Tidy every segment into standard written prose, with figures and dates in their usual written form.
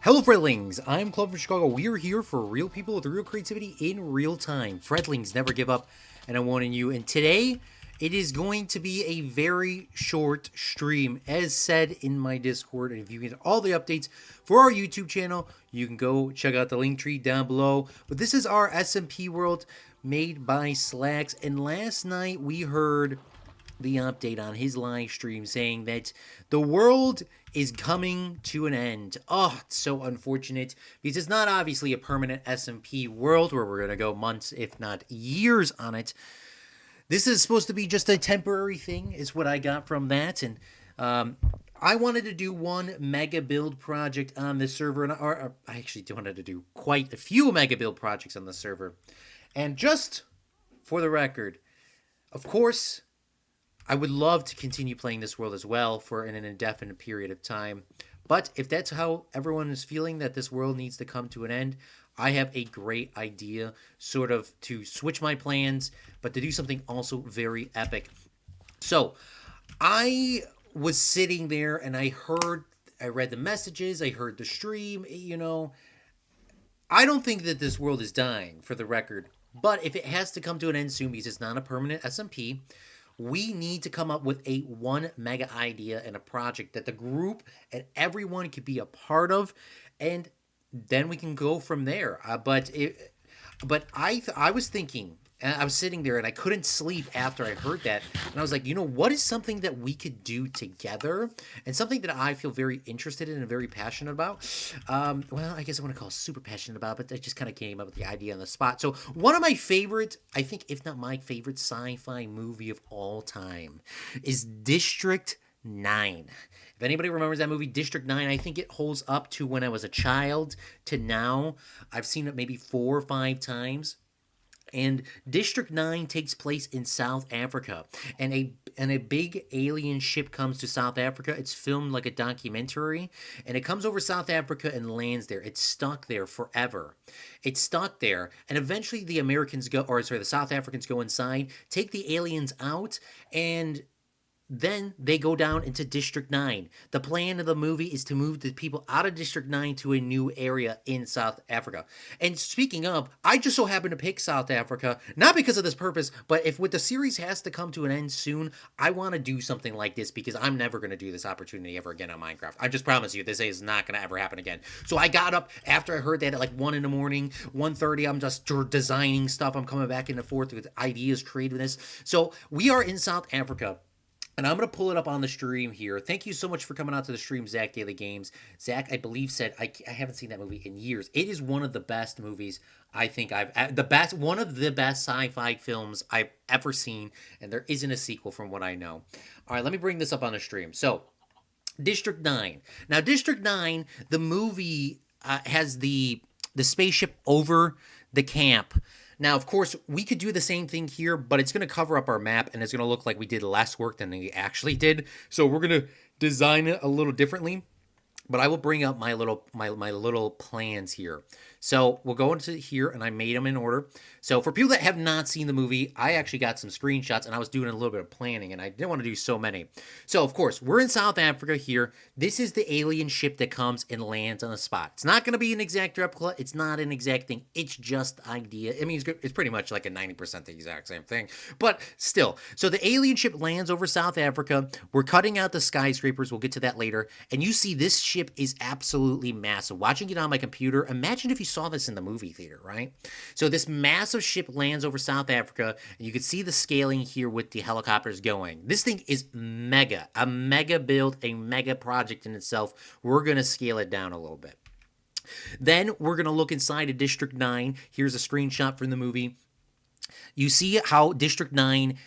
Hello, Fredlings! I'm Claude from Chicago. We're here for real people with real creativity in real time. Fredlings never give up, and I'm warning you. And today, it is going to be a very short stream, as said in my Discord. And if you get all the updates for our YouTube channel, you can go check out the link tree down below. But this is our SMP world made by Slacks. And last night, we heard the update on his live stream saying that the world is coming to an end. Oh, it's so unfortunate because it's not obviously a permanent SMP world where we're going to go months, if not years on it. This is supposed to be just a temporary thing, is what I got from that. And I wanted to do one mega build project on the server, and I actually wanted to do quite a few mega build projects on the server. And just for the record, of course, I would love to continue playing this world as well for an indefinite period of time. But if that's how everyone is feeling, that this world needs to come to an end, I have a great idea, sort of, to switch my plans, but to do something also very epic. So, I was sitting there and I read the messages, I heard the stream, I don't think that this world is dying, for the record. But if it has to come to an end soon because it's not a permanent SMP, we need to come up with a one mega idea and a project that the group and everyone could be a part of, and then we can go from there. I was thinking, and I was sitting there and I couldn't sleep after I heard that. And I was like, what is something that we could do together? And something that I feel very interested in and very passionate about. Well, I guess I want to call it super passionate about, but I just kind of came up with the idea on the spot. So one of my favorite, I think, if not my favorite sci-fi movie of all time is District 9. If anybody remembers that movie, District 9, I think it holds up to when I was a child to now. I've seen it maybe 4 or 5 times. And District 9 takes place in South Africa. And a big alien ship comes to South Africa. It's filmed like a documentary. And it comes over South Africa and lands there. It's stuck there forever. It's stuck there. And eventually the South Africans go inside, take the aliens out, and then they go down into District 9. The plan of the movie is to move the people out of District 9 to a new area in South Africa. And speaking of, I just so happen to pick South Africa, not because of this purpose, but if with the series has to come to an end soon, I want to do something like this because I'm never going to do this opportunity ever again on Minecraft. I just promise you, this is not going to ever happen again. So I got up after I heard that at like 1 in the morning, 1:30, I'm just designing stuff. I'm coming back into forth with ideas, creativeness. So we are in South Africa. And I'm going to pull it up on the stream here. Thank you so much for coming out to the stream, Zach Daily Games. Zach, I believe, said, I haven't seen that movie in years. It is one of the best movies I think one of the best sci-fi films I've ever seen. And there isn't a sequel from what I know. All right, let me bring this up on the stream. So, District 9. Now, District 9, the movie has the spaceship over the camp. Now, of course, we could do the same thing here, but it's going to cover up our map, and it's going to look like we did less work than we actually did. So we're going to design it a little differently. But I will bring up my little plans here. So we'll go into here, and I made them in order. So for people that have not seen the movie, I actually got some screenshots, and I was doing a little bit of planning, and I didn't want to do so many. So, of course, we're in South Africa here. This is the alien ship that comes and lands on the spot. It's not going to be an exact replica. It's not an exact thing. It's just idea. I mean, it's pretty much like a 90% the exact same thing. But still. So the alien ship lands over South Africa. We're cutting out the skyscrapers. We'll get to that later. And you see this ship is absolutely massive. Watching it on my computer, imagine if you saw this in the movie theater, right? So this massive ship lands over South Africa, and you can see the scaling here with the helicopters going. This thing is mega, a mega build, a mega project in itself. We're going to scale it down a little bit. Then we're going to look inside of District 9. Here's a screenshot from the movie. You see how District 9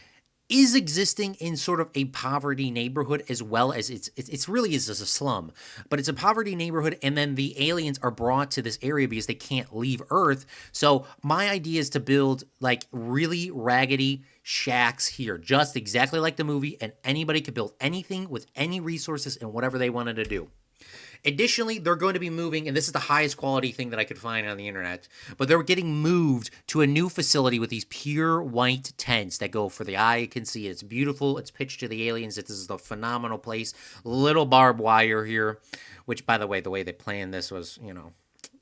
is existing in sort of a poverty neighborhood, as well as it's really is just a slum, but it's a poverty neighborhood. And then the aliens are brought to this area because they can't leave Earth. So my idea is to build like really raggedy shacks here, just exactly like the movie, and anybody could build anything with any resources and whatever they wanted to do. Additionally, they're going to be moving, and this is the highest quality thing that I could find on the internet, but they're getting moved to a new facility with these pure white tents that go for the eye. You can see it. It's beautiful. It's pitched to the aliens. This is a phenomenal place. Little barbed wire here, which, by the way they planned this was,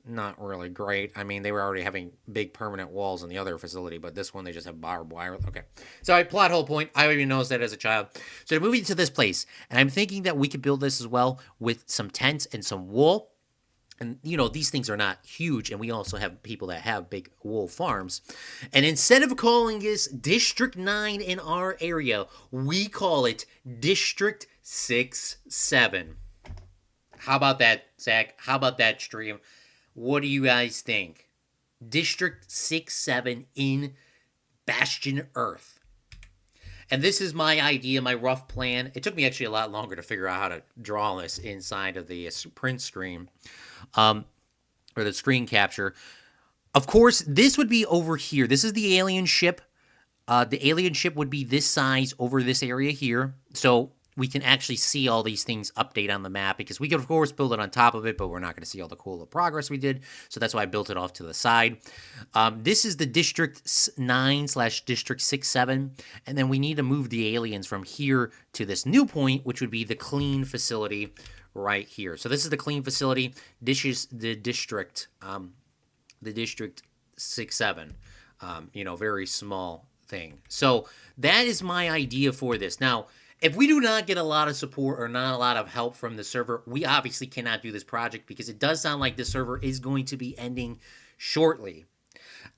not really great. I mean, they were already having big permanent walls in the other facility, but this one they just have barbed wire. Okay. So plot hole point. I even noticed that as a child. So they're moving to this place, and I'm thinking that we could build this as well with some tents and some wool. And, these things are not huge, and we also have people that have big wool farms. And instead of calling this District 9 in our area, we call it District 6-7. How about that, Zach? How about that, stream? What do you guys think? District 6-7 in Bastion Earth. And this is my idea, my rough plan. It took me actually a lot longer to figure out how to draw this inside of the print screen, or the screen capture. Of course, this would be over here. This is the alien ship. The alien ship would be this size over this area here. So we can actually see all these things update on the map, because we could, of course, build it on top of it, but we're not going to see all the cool progress we did. So that's why I built it off to the side. This is the District 9/District 6-7. And then we need to move the aliens from here to this new point, which would be the clean facility right here. So this is the clean facility. This is the District 6-7. Very small thing. So that is my idea for this. Now, if we do not get a lot of support or not a lot of help from the server, we obviously cannot do this project, because it does sound like the server is going to be ending shortly.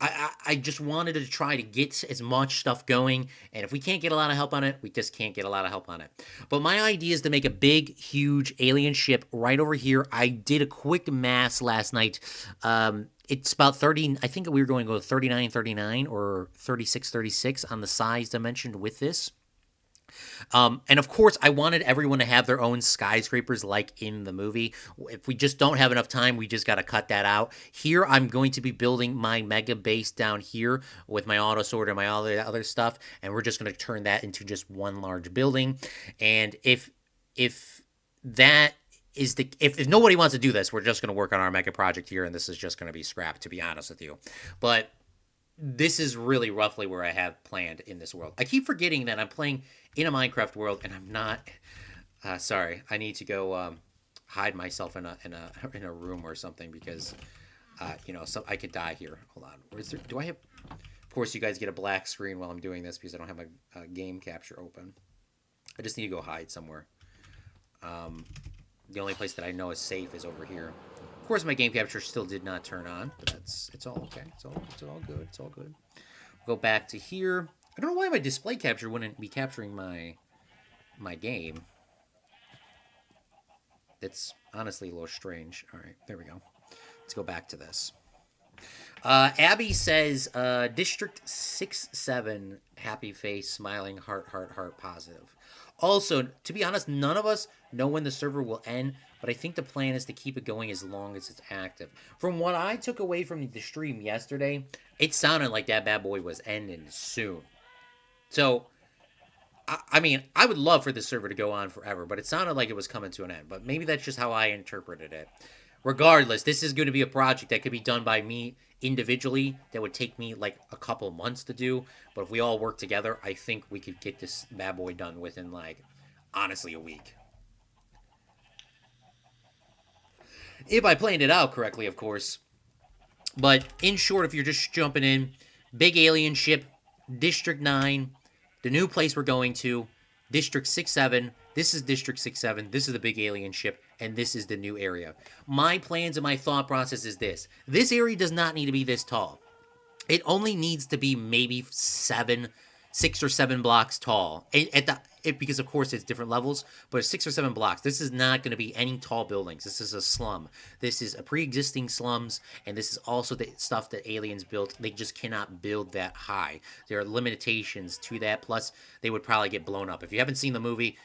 I just wanted to try to get as much stuff going, and if we can't get a lot of help on it, we just can't get a lot of help on it. But my idea is to make a big, huge alien ship right over here. I did a quick math last night. It's about 30, I think we were going to go 39 or 36 on the size dimension with this. And of course, I wanted everyone to have their own skyscrapers like in the movie. If we just don't have enough time, we just got to cut that out. Here, I'm going to be building my mega base down here with my auto sorter and my all the other stuff, and we're just going to turn that into just one large building. And if that is if nobody wants to do this, we're just going to work on our mega project here, and this is just going to be scrapped, to be honest with you. But this is really roughly where I have planned in this world. I keep forgetting that I'm playing in a Minecraft world, and I'm not. Sorry, I need to go hide myself in a room or something, because so I could die here. Hold on. Do I have? Of course, you guys get a black screen while I'm doing this because I don't have a game capture open. I just need to go hide somewhere. The only place that I know is safe is over here. Of course, my game capture still did not turn on, but it's all okay. It's all good. It's all good. We'll go back to here. I don't know why my display capture wouldn't be capturing my game. It's honestly a little strange. All right, there we go. Let's go back to this. Abby says, District 6-7, happy face, smiling, heart, positive. Also, to be honest, none of us know when the server will end, but I think the plan is to keep it going as long as it's active. From what I took away from the stream yesterday, it sounded like that bad boy was ending soon. So, I mean, I would love for this server to go on forever, but it sounded like it was coming to an end. But maybe that's just how I interpreted it. Regardless, this is going to be a project that could be done by me individually. That would take me like a couple months to do. But if we all work together, I think we could get this bad boy done within, like, honestly, a week. If I planned it out correctly, of course. But in short, if you're just jumping in, big alien ship, District 9, the new place we're going to, District 6-7. This is District 6-7. This is the big alien ship, and this is the new area. My plans and my thought process is this. This area does not need to be this tall. It only needs to be maybe 6 or 7 blocks tall. Because, of course, it's different levels, but 6 or 7 blocks. This is not going to be any tall buildings. This is a slum. This is a pre-existing slums, and this is also the stuff that aliens built. They just cannot build that high. There are limitations to that, plus they would probably get blown up. If you haven't seen the movie,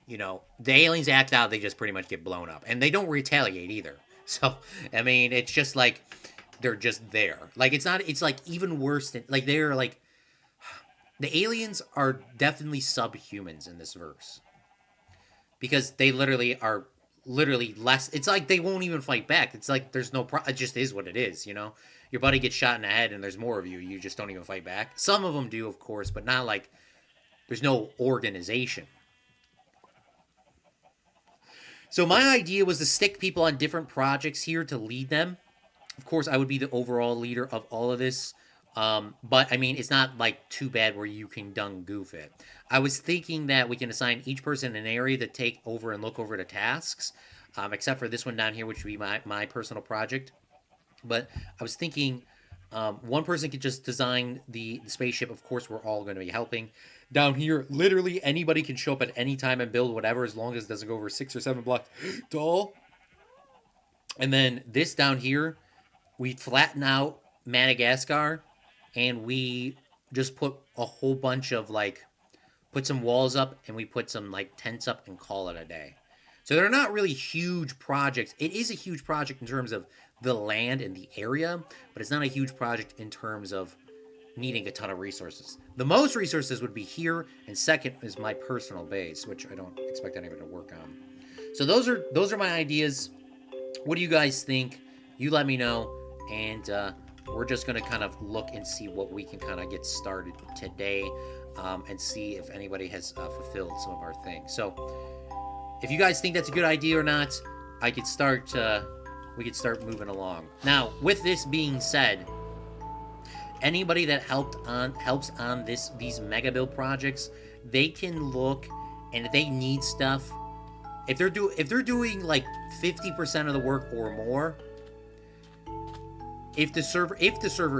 the aliens act out, they just pretty much get blown up. And they don't retaliate either. So, I mean, it's just like, they're just there. Like, it's like even worse than, like, they're like, the aliens are definitely subhumans in this verse. Because they literally are literally less. It's like they won't even fight back. It's like there's no. It just is what it is. You know, your buddy gets shot in the head, and there's more of you. You just don't even fight back. Some of them do, of course, but not like there's no organization. So my idea was to stick people on different projects here to lead them. Of course, I would be the overall leader of all of this. But I mean, it's not like too bad where you can dung goof it. I was thinking that we can assign each person an area to take over and look over the tasks, except for this one down here, which would be my personal project. But I was thinking one person could just design the spaceship. Of course, we're all going to be helping. Down here, literally anybody can show up at any time and build whatever as long as it doesn't go over 6 or 7 blocks tall. And then this down here, we flatten out Madagascar and we just put a whole bunch of like, put some walls up and we put some like tents up and call it a day. So they're not really huge projects. It is a huge project in terms of the land and the area, but it's not a huge project in terms of needing a ton of resources. The most resources would be here, and second is my personal base, which I don't expect anyone to work on. So those are my ideas. What do you guys think? You let me know, and we're just going to kind of look and see what we can kind of get started today, and see if anybody has fulfilled some of our things. So if you guys think that's a good idea or not, I could start. We could start moving along. Now, with this being said, anybody that helps on these mega build projects, they can look, and if they need stuff, if they're doing like 50% of the work or more, if the server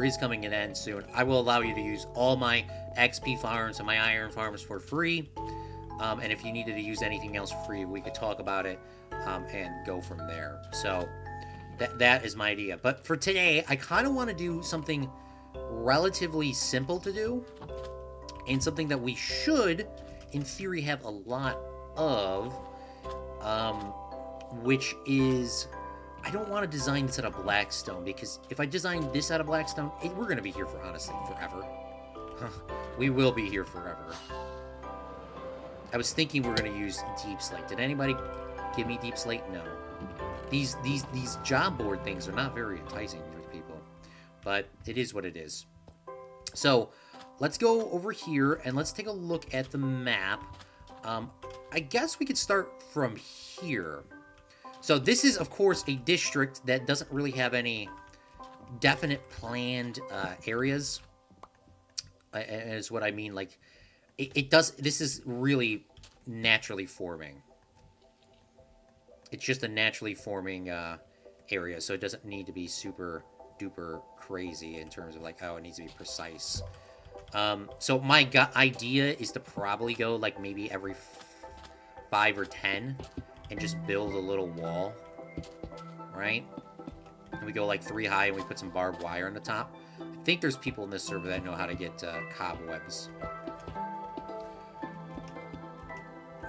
is coming to an end soon, I will allow you to use all my XP farms and my iron farms for free. And if you needed to use anything else for free, we could talk about it and go from there. So that is my idea. But for today, I kind of want to do something relatively simple to do, and something that we should, in theory, have a lot of, which is, I don't want to design this out of blackstone, because if I design this out of blackstone, we're going to be here for, honestly, forever. We will be here forever. I was thinking we're going to use deep slate. Did anybody give me deep slate? No. These job board things are not very enticing for people, but it is what it is. So let's go over here and let's take a look at the map. I guess we could start from here. So this is, of course, a district that doesn't really have any definite planned areas. Is what I mean. Like, it does. This is really naturally forming. It's just a naturally forming area, so it doesn't need to be super duper crazy in terms of like, oh, it needs to be precise. So my idea is to probably go like maybe every 5 or 10 and just build a little wall, right? And we go like 3 high and we put some barbed wire on the top. I think there's people in this server that know how to get cobwebs.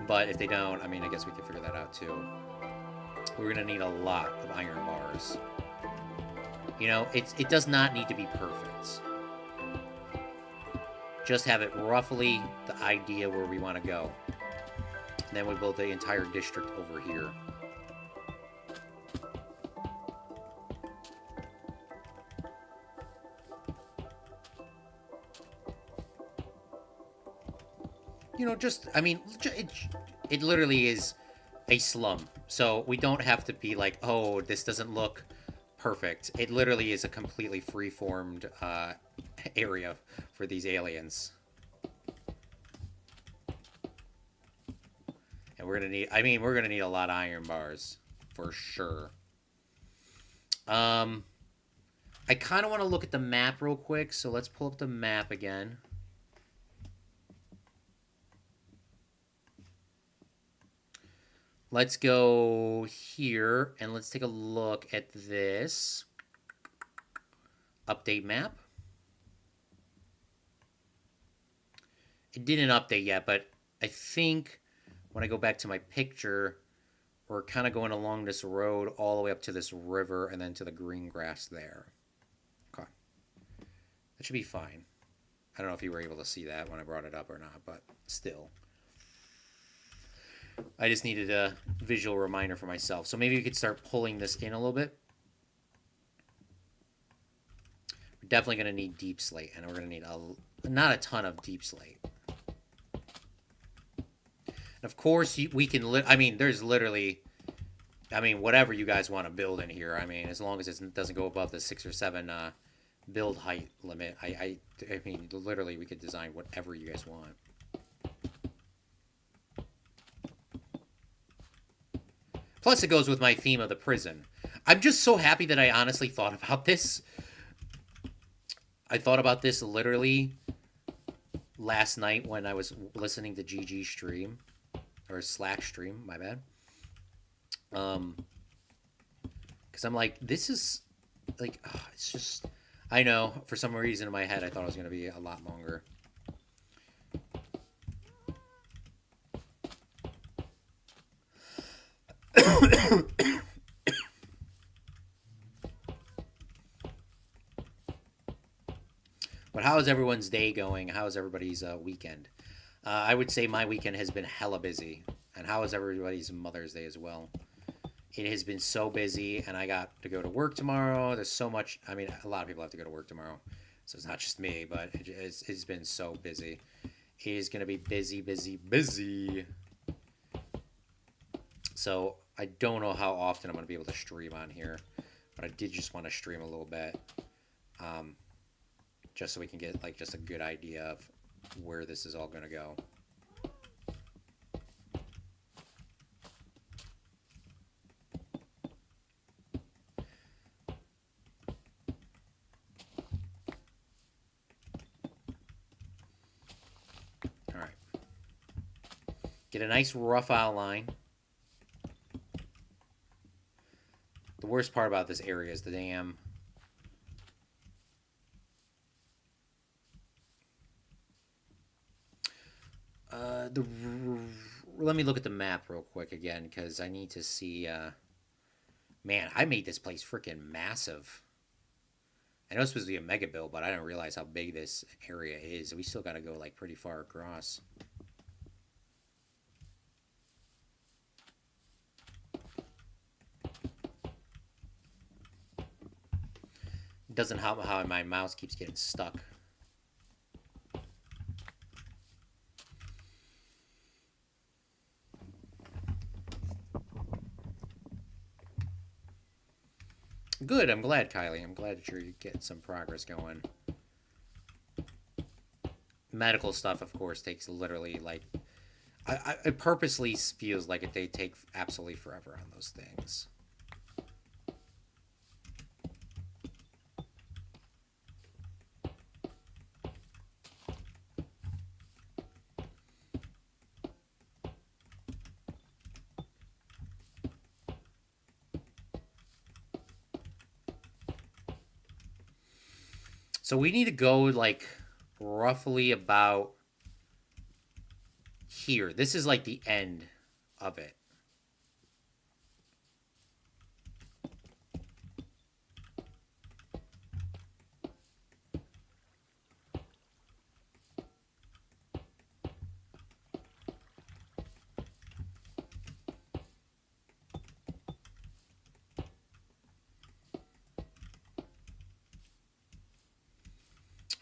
But if they don't, I mean, I guess we can figure that out too. We're going to need a lot of iron bars. You know, it does not need to be perfect. Just have it roughly the idea where we want to go. And then we build the entire district over here. You know, just, I mean, it literally is a slum. So we don't have to be like, oh, this doesn't look perfect. It literally is a completely free-formed area for these aliens. And we're gonna need, I mean, we're gonna need a lot of iron bars for sure. I kind of want to look at the map real quick, so let's pull up the map again. Let's go here, and let's take a look at this. Update map. It didn't update yet, but I think when I go back to my picture, we're kind of going along this road all the way up to this river and then to the green grass there. Okay. That should be fine. I don't know if you were able to see that when I brought it up or not, but still. I just needed a visual reminder for myself. So maybe we could start pulling this in a little bit. We're definitely going to need deep slate, and we're going to need not a ton of deep slate. And of course, we can. I mean, there's literally. I mean, whatever you guys want to build in here. I mean, as long as it doesn't go above the 6 or 7 build height limit. I mean, literally, we could design whatever you guys want. Plus, it goes with my theme of the prison. I'm just so happy that I honestly thought about this. I thought about this literally last night when I was listening to GG stream. Or Slack stream, my bad. Because I'm like, this is, like, it's just, I know, for some reason in my head, I thought it was going to be a lot longer. But how is everyone's day going? How is everybody's weekend? I would say my weekend has been hella busy. And how is everybody's Mother's Day as well? It has been so busy, and I got to go to work tomorrow. There's so much. I mean, a lot of people have to go to work tomorrow. So it's not just me, but it's been so busy. It is going to be busy, busy, busy. So I don't know how often I'm going to be able to stream on here. But I did just want to stream a little bit. Just so we can get, like, just a good idea of where this is all going to go. All right. Get a nice rough outline. The worst part about this area is the damn... let me look at the map real quick again, because I need to see... man, I made this place freaking massive. I know it's supposed to be a mega build, but I didn't realize how big this area is. We still got to go, like, pretty far across. It doesn't help how my mouse keeps getting stuck. Good, I'm glad, Kylie. I'm glad that you're getting some progress going. Medical stuff, of course, takes literally, like... it purposely feels like they take absolutely forever on those things. So we need to go, like, roughly about here. This is, like, the end of it.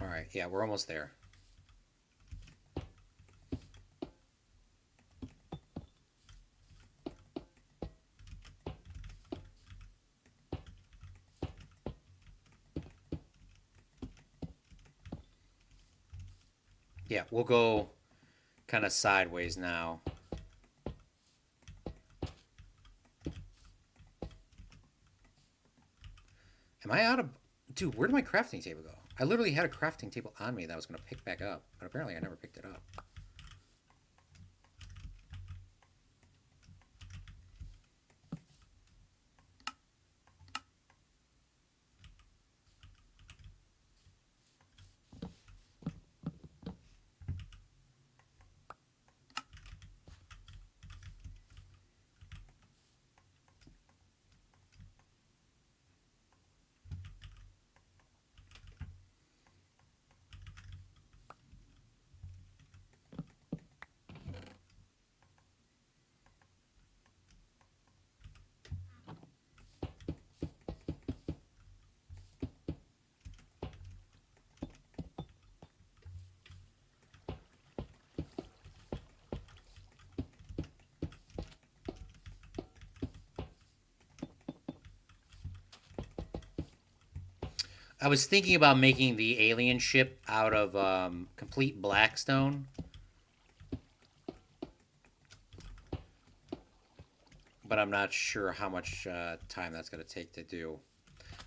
All right, yeah, we're almost there. Yeah, we'll go kind of sideways now. Am I out of... Dude, where did my crafting table go? I literally had a crafting table on me that I was going to pick back up, but apparently I never picked it up. I was thinking about making the alien ship out of complete blackstone. But I'm not sure how much time that's going to take to do.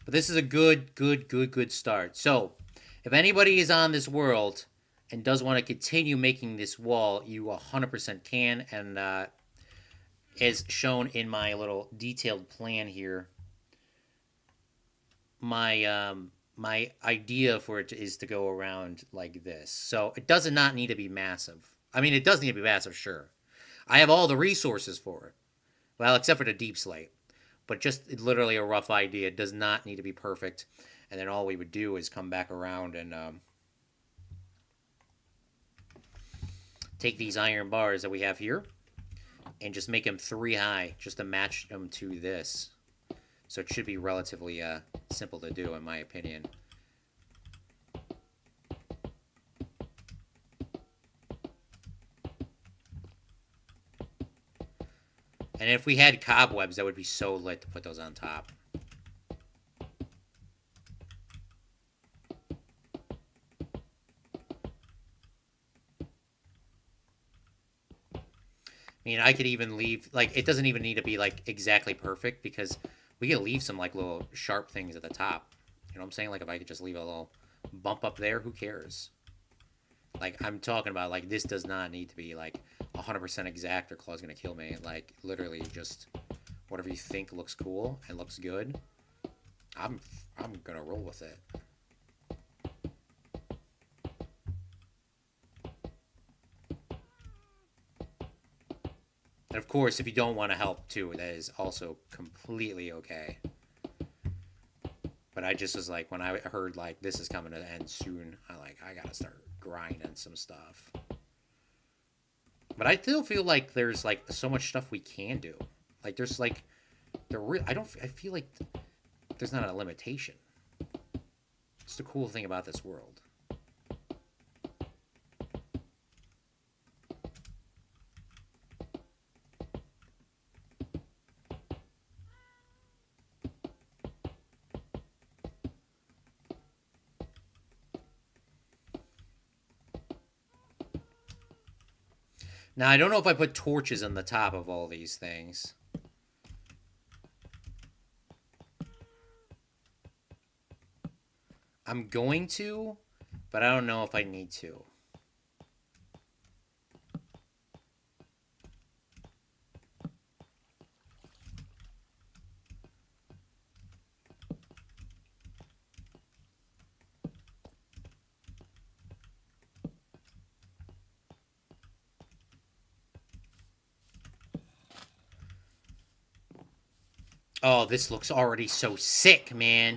But this is a good start. So, if anybody is on this world and does want to continue making this wall, you 100% can. And as shown in my little detailed plan here, my idea for it is to go around like this. So it does not need to be massive. I mean, it does need to be massive, sure. I have all the resources for it. Well, except for the deep slate. But just literally a rough idea. It does not need to be perfect. And then all we would do is come back around and take these iron bars that we have here and just make them 3 high just to match them to this. So it should be relatively simple to do, in my opinion. And if we had cobwebs, that would be so lit to put those on top. I mean, I could even leave, like, it doesn't even need to be, like, exactly perfect, because we could leave some, like, little sharp things at the top. You know what I'm saying? Like, if I could just leave a little bump up there, who cares? Like, I'm talking about, like, this does not need to be, like, 100% exact or Claude's gonna kill me. Like, literally just whatever you think looks cool and looks good. I'm gonna roll with it. And of course, if you don't want to help too, that is also completely okay. But I just was like, when I heard like this is coming to an end soon, I gotta start grinding some stuff. But I still feel like there's like so much stuff we can do. Like there's like I feel like there's not a limitation. It's the cool thing about this world. Now, I don't know if I put torches on the top of all these things. I'm going to, but I don't know if I need to. Oh, this looks already so sick, man.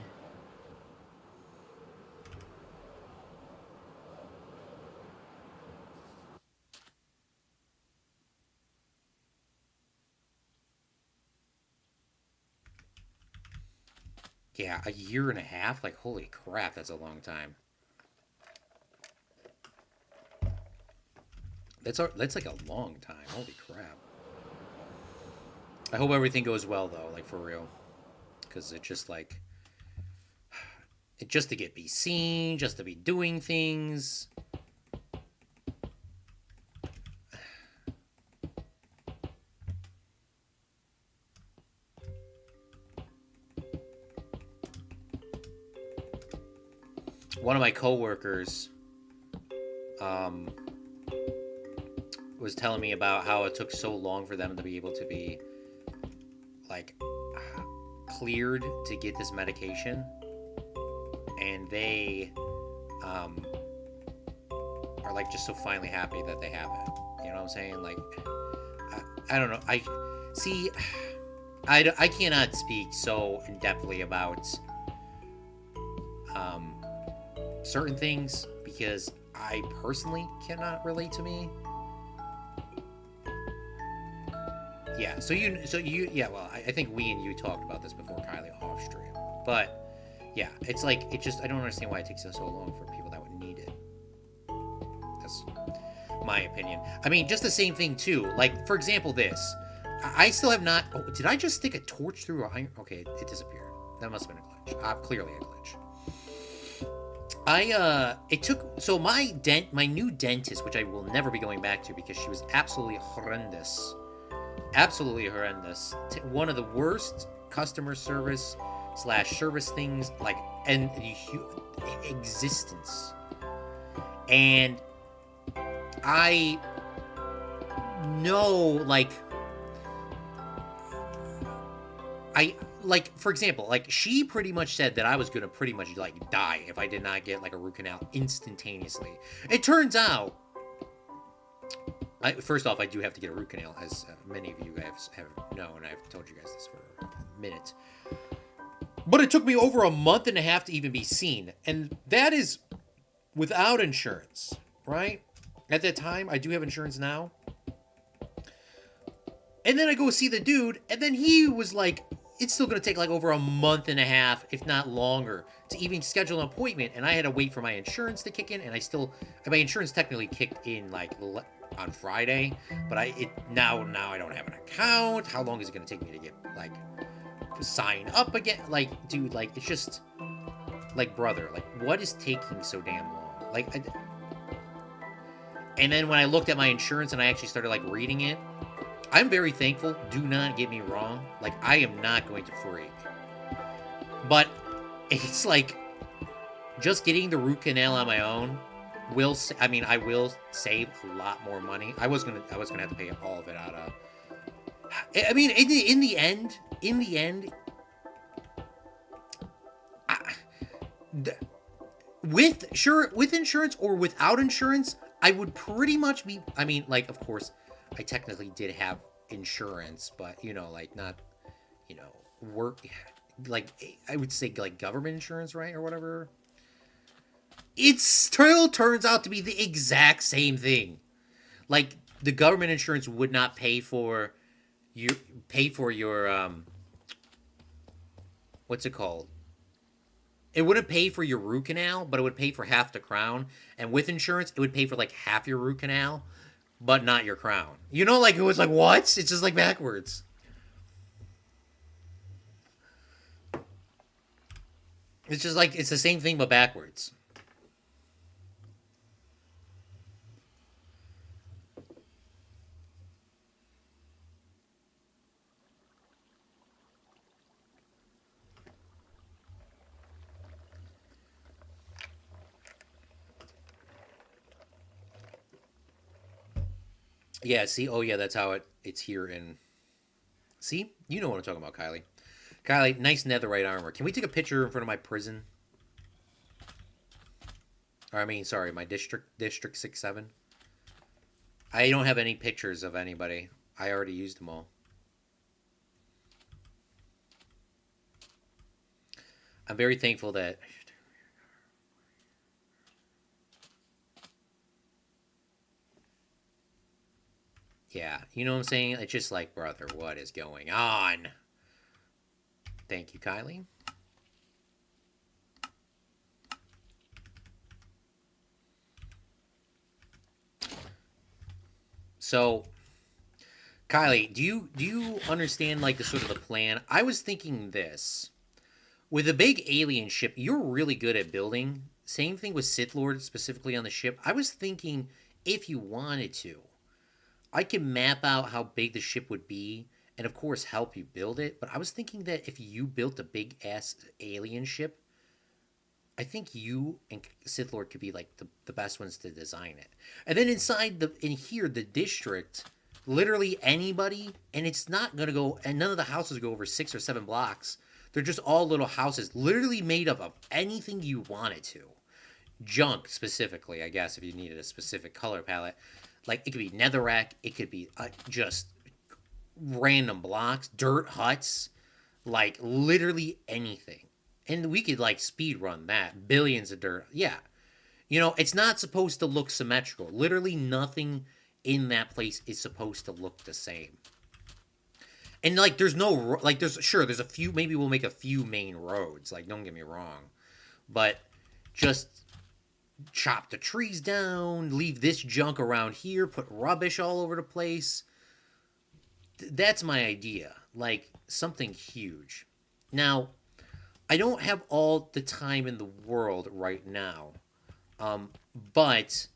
Yeah, a year and a half? Like, holy crap, that's a long time. That's like a long time. Holy crap. I hope everything goes well, though, like, for real. Because it's just, like... just to be seen, just to be doing things. One of my coworkers was telling me about how it took so long for them to be able to be like cleared to get this medication, and they are like just so finally happy that they have it. You know what I'm saying? Like I don't know. I cannot speak so in depthly about certain things because I personally cannot relate to me. Yeah, so yeah, well, I think we and you talked about this before, Kylie, off stream. But yeah, it's like I don't understand why it takes so long for people that would need it. That's my opinion. I mean, just the same thing too. Like, for example, this. I still have not. Oh, did I just stick a torch through a iron? Okay, it disappeared. That must have been a glitch. Clearly a glitch. It took, so my new dentist, which I will never be going back to because she was absolutely horrendous. Absolutely horrendous. One of the worst customer service slash service things, like, in existence. And I know, like, for example, like, she pretty much said that I was gonna pretty much, like, die if I did not get, like, a root canal instantaneously. It turns out, first off, I do have to get a root canal, as many of you guys have known. I've told you guys this for a minute. But it took me over a month and a half to even be seen. And that is without insurance, right? At that time, I do have insurance now. And then I go see the dude, and then he was like, it's still going to take like over a month and a half, if not longer, to even schedule an appointment. And I had to wait for my insurance to kick in, and my insurance technically kicked in like on Friday, but now I don't have an account. How long is it going to take me to get, like, sign up again? Like, dude, like, it's just, like, brother, like, what is taking so damn long? Like, and then when I looked at my insurance and I actually started, like, reading it, I'm very thankful. Do not get me wrong. Like, I am not going to freak. But it's like, just getting the root canal on my own I will save a lot more money. I was gonna have to pay all of it out of. I mean, in the end, with insurance or without insurance, I would pretty much be. I mean, like, of course, I technically did have insurance, but, you know, like, not, you know, work, like, I would say, like, government insurance, right, or whatever. It still turns out to be the exact same thing. Like, the government insurance would not pay for your what's it called? It wouldn't pay for your root canal, but it would pay for half the crown. And with insurance, it would pay for like half your root canal, but not your crown. You know, like, it was like, what? It's just like backwards. It's just like, it's the same thing but backwards. Yeah, see? Oh, yeah, that's how it's here in... See? You know what I'm talking about, Kylie. Kylie, nice netherite armor. Can we take a picture in front of my prison? Or, I mean, sorry, my District 6-7. I don't have any pictures of anybody. I already used them all. I'm very thankful that... Yeah, you know what I'm saying? It's just like, brother, what is going on? Thank you, Kylie. So, Kylie, do you understand, like, the sort of the plan? I was thinking this. With a big alien ship, you're really good at building. Same thing with Sith Lord, specifically on the ship. I was thinking, if you wanted to, I can map out how big the ship would be, and of course help you build it. But I was thinking that if you built a big ass alien ship, I think you and Sith Lord could be like the best ones to design it. And then in here, the district, literally anybody, and it's not gonna go, and none of the houses go over 6 or 7 blocks. They're just all little houses, literally made up of anything you wanted to. Junk, specifically, I guess, if you needed a specific color palette. Like, it could be netherrack, it could be just random blocks, dirt huts, like, literally anything. And we could, like, speed run that. Billions of dirt. Yeah. You know, it's not supposed to look symmetrical. Literally nothing in that place is supposed to look the same. And, like, there's a few, maybe we'll make a few main roads. Like, don't get me wrong. But just chop the trees down, leave this junk around here, put rubbish all over the place. That's my idea. Like, something huge. Now, I don't have all the time in the world right now. Um, but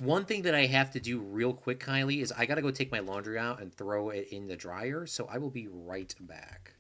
one thing that I have to do real quick, Kylie, is I gotta go take my laundry out and throw it in the dryer. So I will be right back.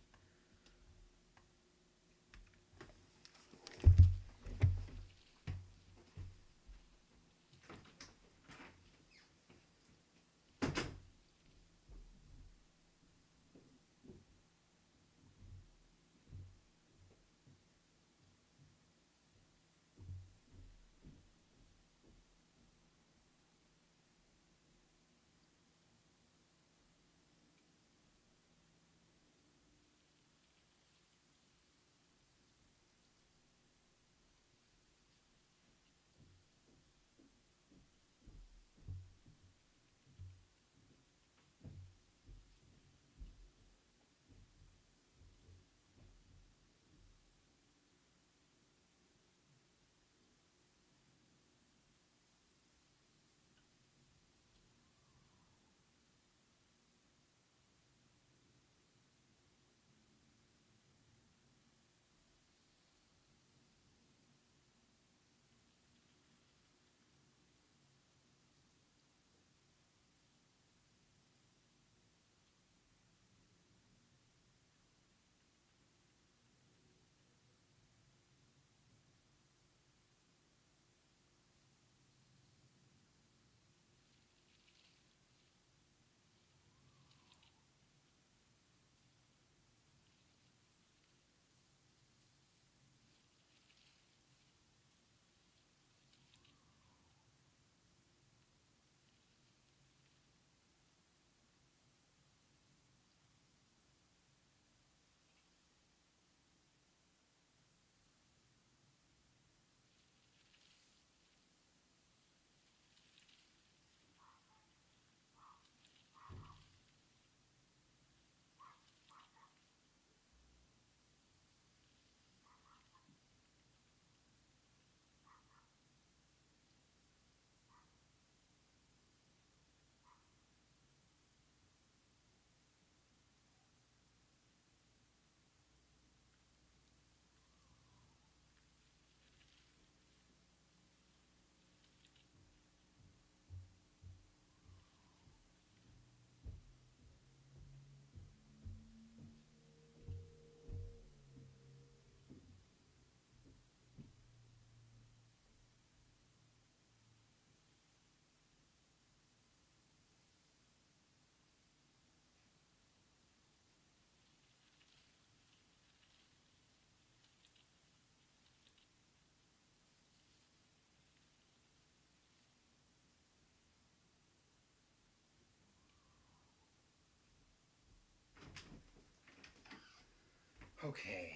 Okay.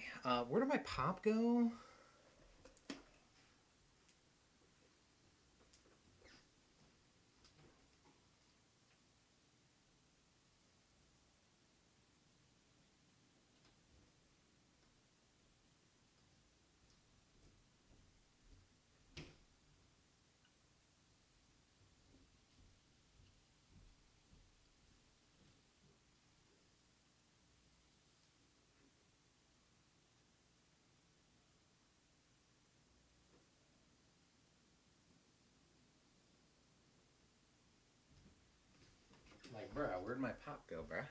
Where did my pop go? Like, bruh, where'd my pop go, bruh?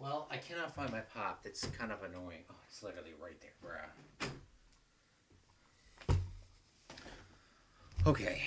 Well, I cannot find my pop. That's kind of annoying. Oh, it's literally right there, bruh. Okay.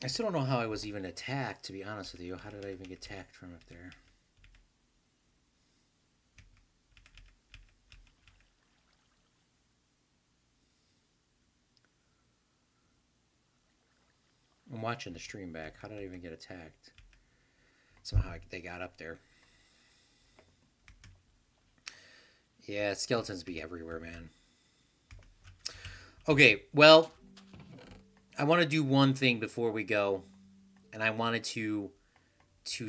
I still don't know how I was even attacked, to be honest with you. How did I even get attacked from up there? I'm watching the stream back. How did I even get attacked? Somehow they got up there. Yeah, skeletons be everywhere, man. Okay, well, I want to do one thing before we go, and I wanted to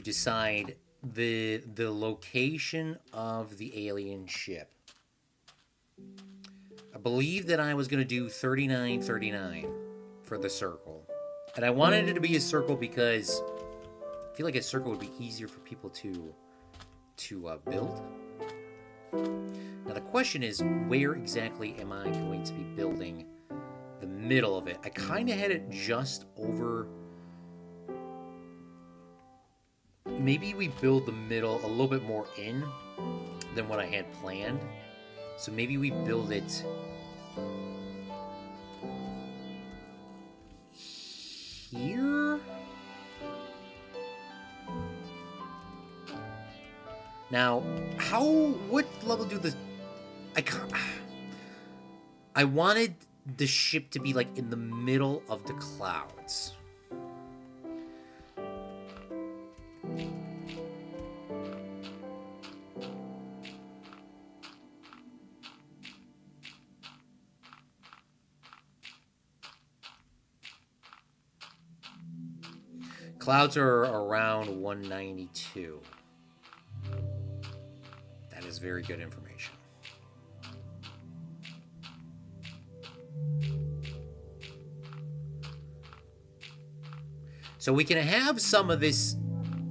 decide the location of the alien ship. I believe that I was going to do 3939 for the circle. And I wanted it to be a circle because I feel like a circle would be easier for people to build. Now the question is, where exactly am I going to be building the middle of it? I kind of had it just over. Maybe we build the middle a little bit more in than what I had planned. So maybe we build it here. Now, what level do the... I wanted the ship to be like in the middle of the clouds. Clouds are around 192. That is very good information. So we can have some of this,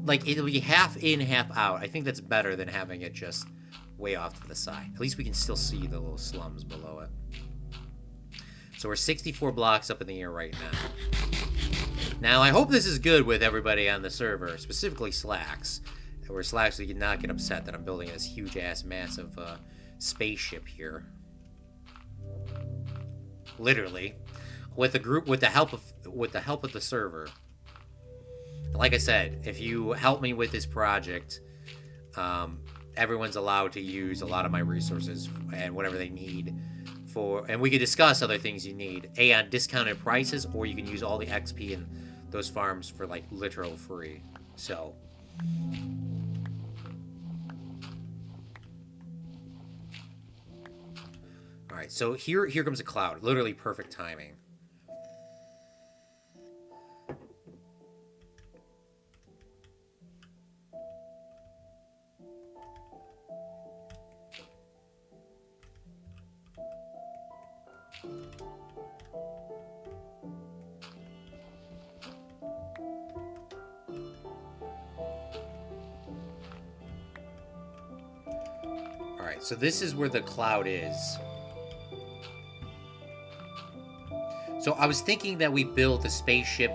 like it'll be half in, half out. I think that's better than having it just way off to the side. At least we can still see the little slums below it. So we're 64 blocks up in the air right now. Now, I hope this is good with everybody on the server, specifically Slacks. Where Slacks did not get upset that I'm building this huge-ass, massive spaceship here. Literally. With the group, with the help of the server. Like I said, if you help me with this project, everyone's allowed to use a lot of my resources and whatever they need for, and we can discuss other things you need, on discounted prices, or you can use all the XP in those farms for like literal free. So all right, so here comes a cloud. Literally perfect timing. Alright, so this is where the cloud is. So I was thinking that we build the spaceship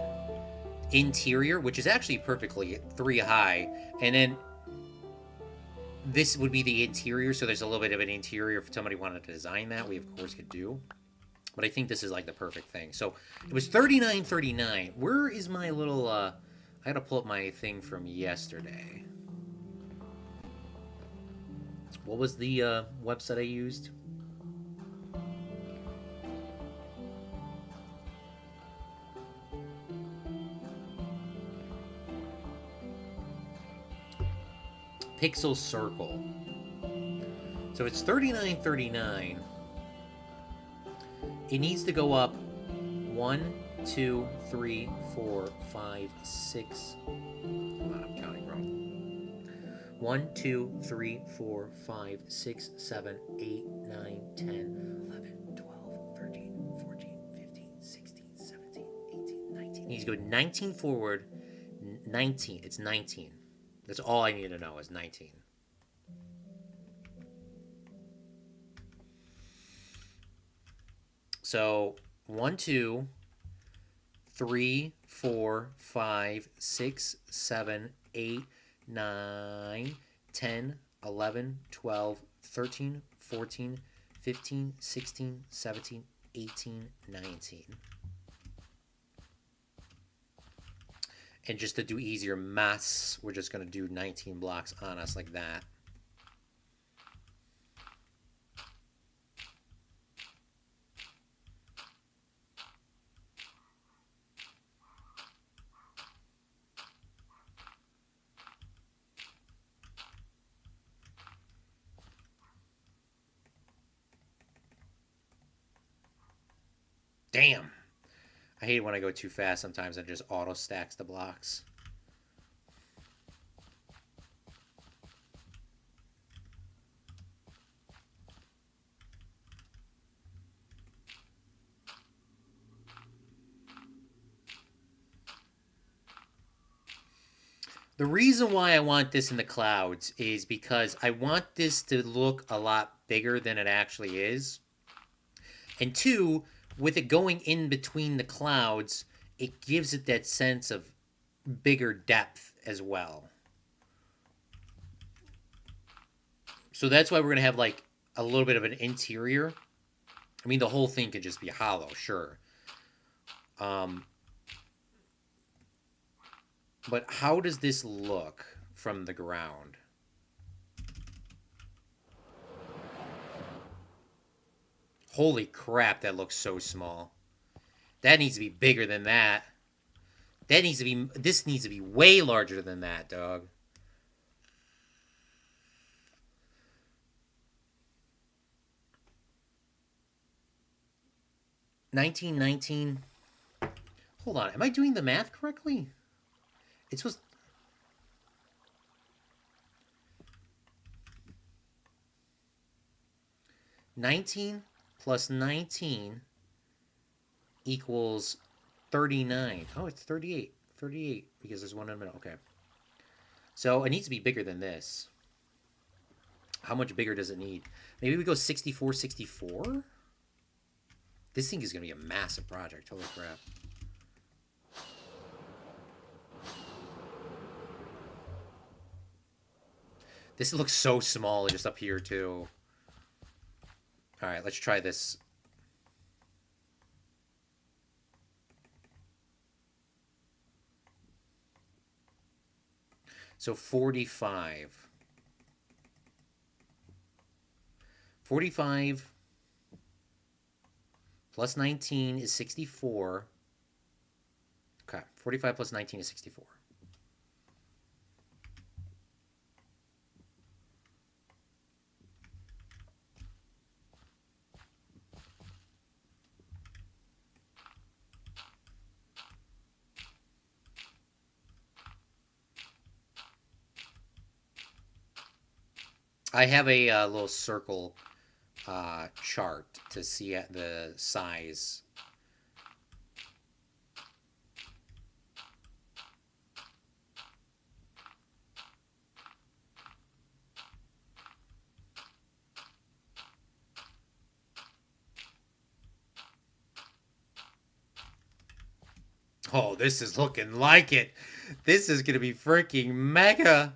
interior, which is actually perfectly 3 high, and then this would be the interior, so there's a little bit of an interior. If somebody wanted to design that, we of course could do. But I think this is like the perfect thing. So it was 3939. Where is my little, I gotta pull up my thing from yesterday. What was the website I used? Pixel Circle. So it's 39.39. It needs to go up 1, 2, 3, 4, 5, 6. Hold on, I'm counting wrong. 1, 2, 3, 4, 5, 6, 7, 8, 9, 10, 11, 12, 13, 14, 15, 16, 17, 18, 19. It needs to go 19 forward. 19. It's 19. That's all I need to know is 19. So 1, 2, 3, 4, 5, 6, 7, 8, 9, 10, 11, 12, 13, 14, 15, 16, 17, 18, 19. And just to do easier maths, we're just going to do 19 blocks on us like that. Damn. I hate it when I go too fast sometimes. It just auto stacks the blocks. The reason why I want this in the clouds is because I want this to look a lot bigger than it actually is. And two, with it going in between the clouds, it gives it that sense of bigger depth as well. So that's why we're going to have like a little bit of an interior. I mean, the whole thing could just be hollow, sure. But how does this look from the ground? Holy crap, that looks so small. That needs to be bigger than that. That needs to be, this needs to be way larger than that, dog. $19.19. Hold on, am I doing the math correctly? It's supposed. 19 plus 19 equals 39. Oh, it's 38. 38 because there's one in the middle. Okay. So it needs to be bigger than this. How much bigger does it need? Maybe we go 64, 64? This thing is going to be a massive project. Holy crap. This looks so small just up here, too. All right, let's try this. So 45. 45 plus 19 is 64. Okay, 45 plus 19 is 64. I have a little circle chart to see at the size. Oh, this is looking like it. This is going to be freaking mega.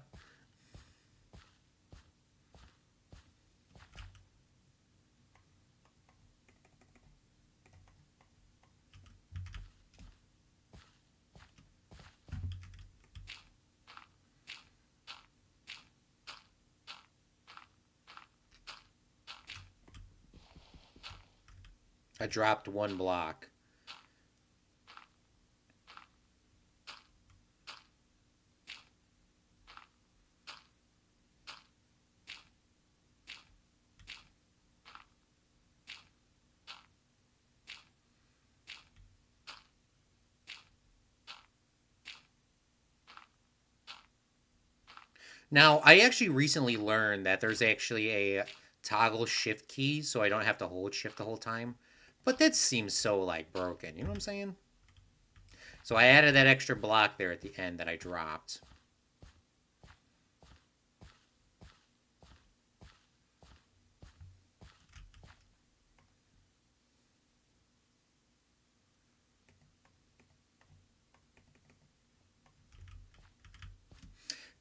I dropped one block. Now, I actually recently learned that there's actually a toggle shift key, so I don't have to hold shift the whole time. But that seems so, like, broken. You know what I'm saying? So I added that extra block there at the end that I dropped.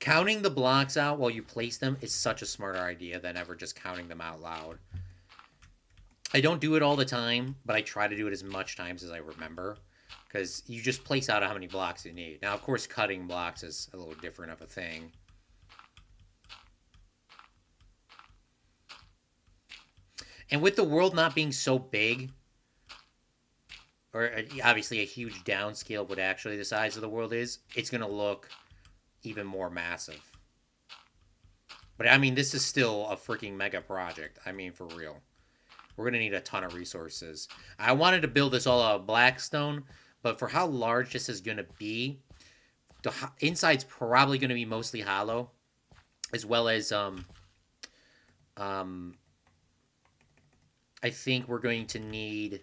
Counting the blocks out while you place them is such a smarter idea than ever just counting them out loud. I don't do it all the time, but I try to do it as much times as I remember. Because you just place out how many blocks you need. Now, of course, cutting blocks is a little different of a thing. And with the world not being so big, or obviously a huge downscale of what actually the size of the world is, it's going to look even more massive. But I mean, this is still a freaking mega project. I mean, for real. We're going to need a ton of resources. I wanted to build this all out of blackstone, but for how large this is going to be, the inside's probably going to be mostly hollow, as well as I think we're going to need.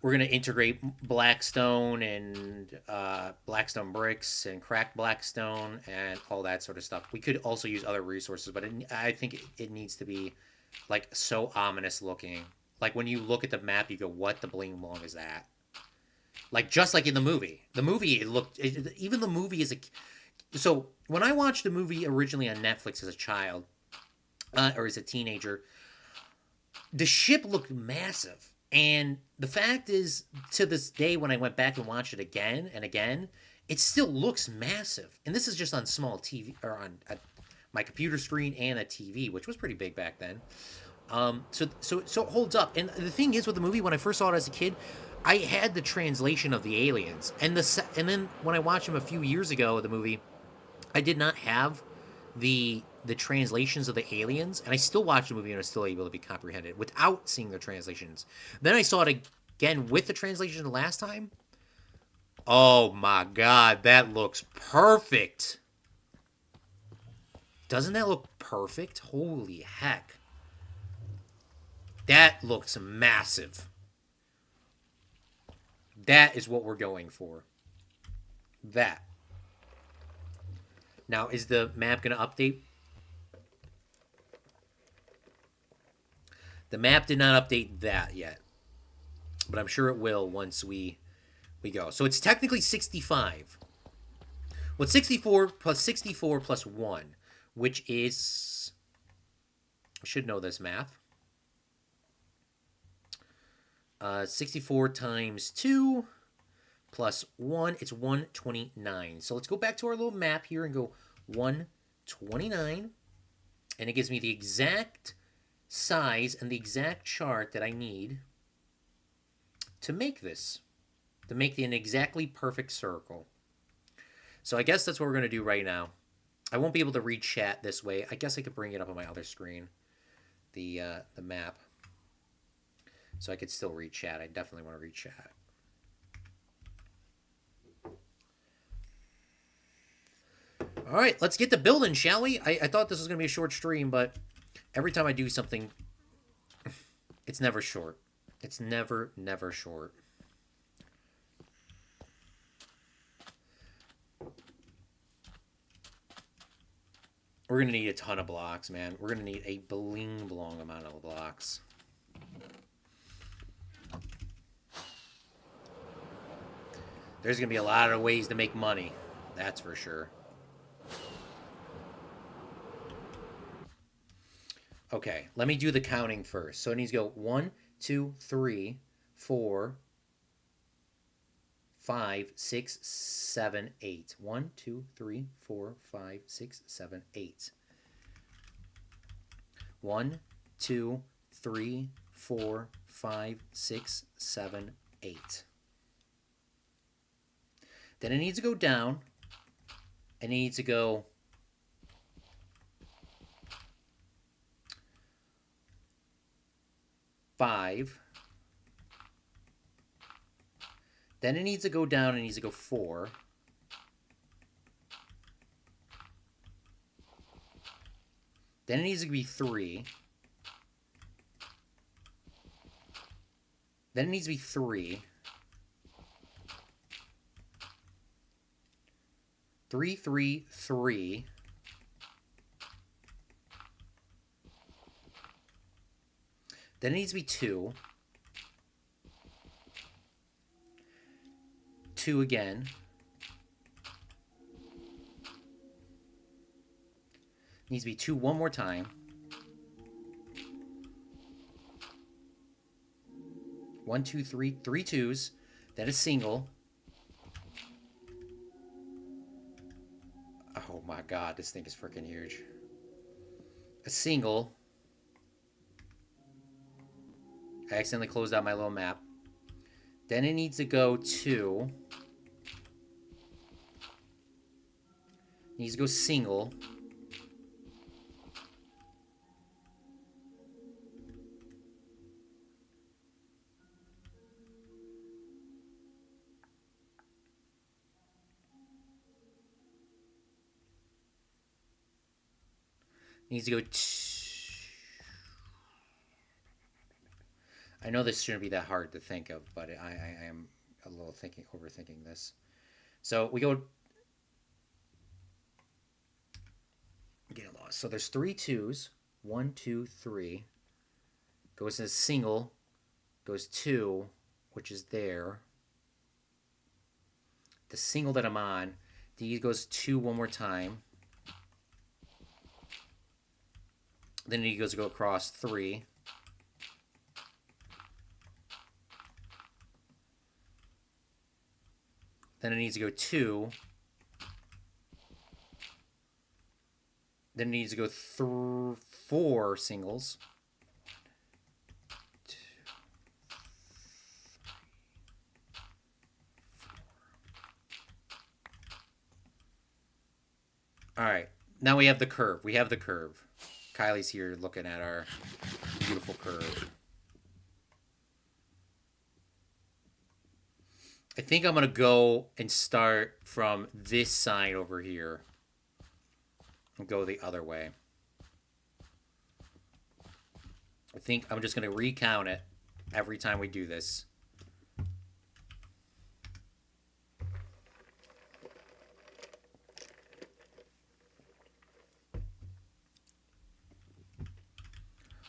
We're going to integrate blackstone and blackstone bricks and cracked blackstone and all that sort of stuff. We could also use other resources, but I think it needs to be like so ominous looking. Like when you look at the map, you go, "What the bling blong is that?" Like just like in the movie. The movie, it looked. Even the movie is a. So when I watched the movie originally on Netflix as a child, or as a teenager, the ship looked massive. And the fact is, to this day, when I went back and watched it again and again, it still looks massive. And this is just on small TV, or on my computer screen and a TV, which was pretty big back then. So it holds up. And the thing is with the movie, when I first saw it as a kid, I had the translation of the aliens, and then when I watched them a few years ago, the movie, I did not have the translations of the aliens, and I still watched the movie and I was still able to be comprehended without seeing the translations. Then I saw it again with the translation the last time. Oh my god, that looks perfect. Doesn't that look perfect? Holy heck. That looks massive. That is what we're going for. That. Now, is the map going to update? The map did not update that yet, but I'm sure it will once we go. So it's technically 65. Well, it's 64 plus 1, which is... I should know this math. 64 times 2 plus 1, it's 129. So let's go back to our little map here and go 129. And it gives me the exact size and the exact chart that I need to make this. To make an exactly perfect circle. So I guess that's what we're going to do right now. I won't be able to read chat this way. I guess I could bring it up on my other screen. The map. So I could still read chat. I definitely want to read chat. All right, let's get to building, shall we? I thought this was going to be a short stream, but every time I do something, it's never short. It's never short. We're going to need a ton of blocks, man. We're going to need a bling blong amount of blocks. There's going to be a lot of ways to make money. That's for sure. Okay, let me do the counting first. So it needs to go 1, 2, 3, 4, 5, 6, 7, 8. 1, 2, 3, 4, 5, 6, 7, 8. 1, 2, 3, 4, 5, 6, 7, 8. Then it needs to go down. And it needs to go 5. Then it needs to go down. It needs to go 4. Then it needs to be 3. Then it needs to be 3. 3, 3, 3. Then it needs to be 2. 2 again. Needs to be 2 one more time. 1, 2, 3, 3 twos. Then a single. Oh my god, this thing is freaking huge. A single. I accidentally closed out my little map. Then it needs to go 2. Needs to go single. Needs to go. I know this shouldn't be that hard to think of, but I am a little overthinking this. So we go. Get lost. So there's 3 twos. 1, 2, 3. Goes to single. Goes 2, which is there. The single that I'm on. D goes 2 one more time. Then he goes to go across 3. Then it needs to go 2. Then it needs to go 4 singles. 1, 2, 3, 4. All right. Now we have the curve. We have the curve. Kylie's here looking at our beautiful curve. I think I'm going to go and start from this side over here and go the other way. I think I'm just going to recount it every time we do this.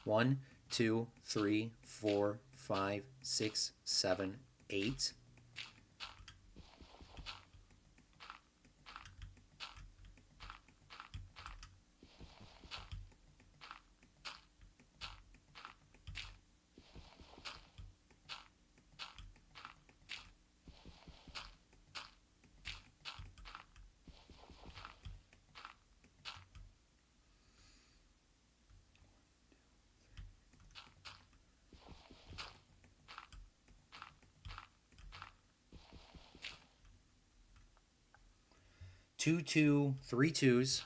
One, 2, 3, 4, 5, 6, 7, 8. Two, 2, 3 twos,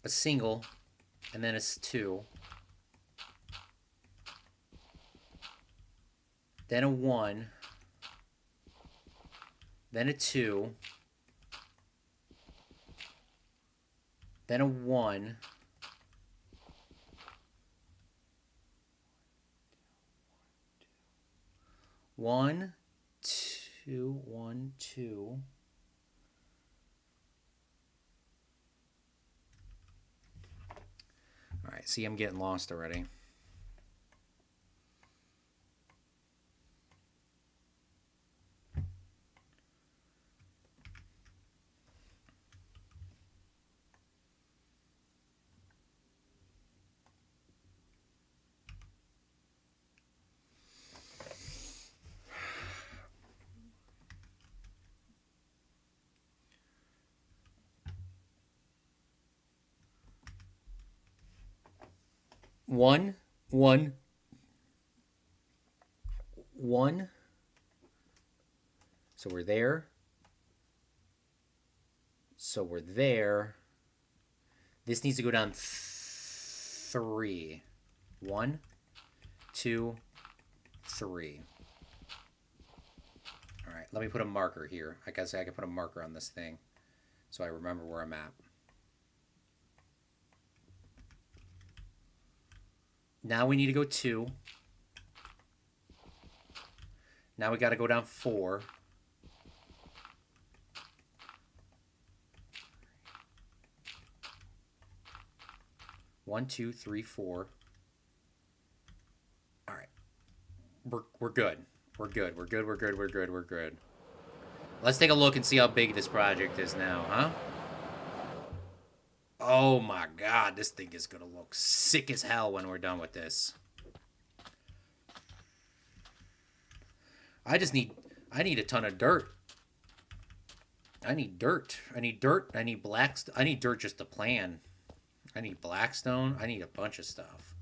a single, and then it's 2, then a 1, then a 2, then a 1, one, 2, 1, 2. All right, see, I'm getting lost already. One, one, one. So we're there. So we're there. This needs to go down three. One, two, three. All right, let me put a marker here. I guess I can put a marker on this thing so I remember where I'm at. Now we need to go two. Now we got to go down four. One, two, three, four. All right. We're good. We're good. We're good. We're good. We're good. We're good. Let's take a look and see how big this project is now, huh? Oh my god, this thing is gonna look sick as hell when we're done with this. I need a ton of dirt. I need dirt. I need dirt. I need I need dirt just to plan. I need blackstone. I need a bunch of stuff.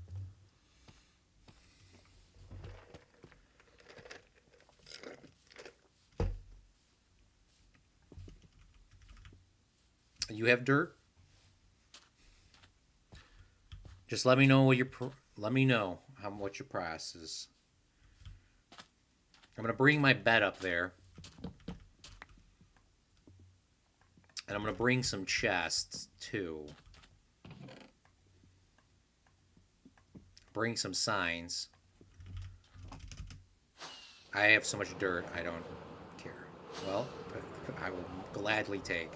You have dirt? Just let me know what what your price is. I'm gonna bring my bed up there. And I'm gonna bring some chests too. Bring some signs. I have so much dirt, I don't care. Well, I will gladly take.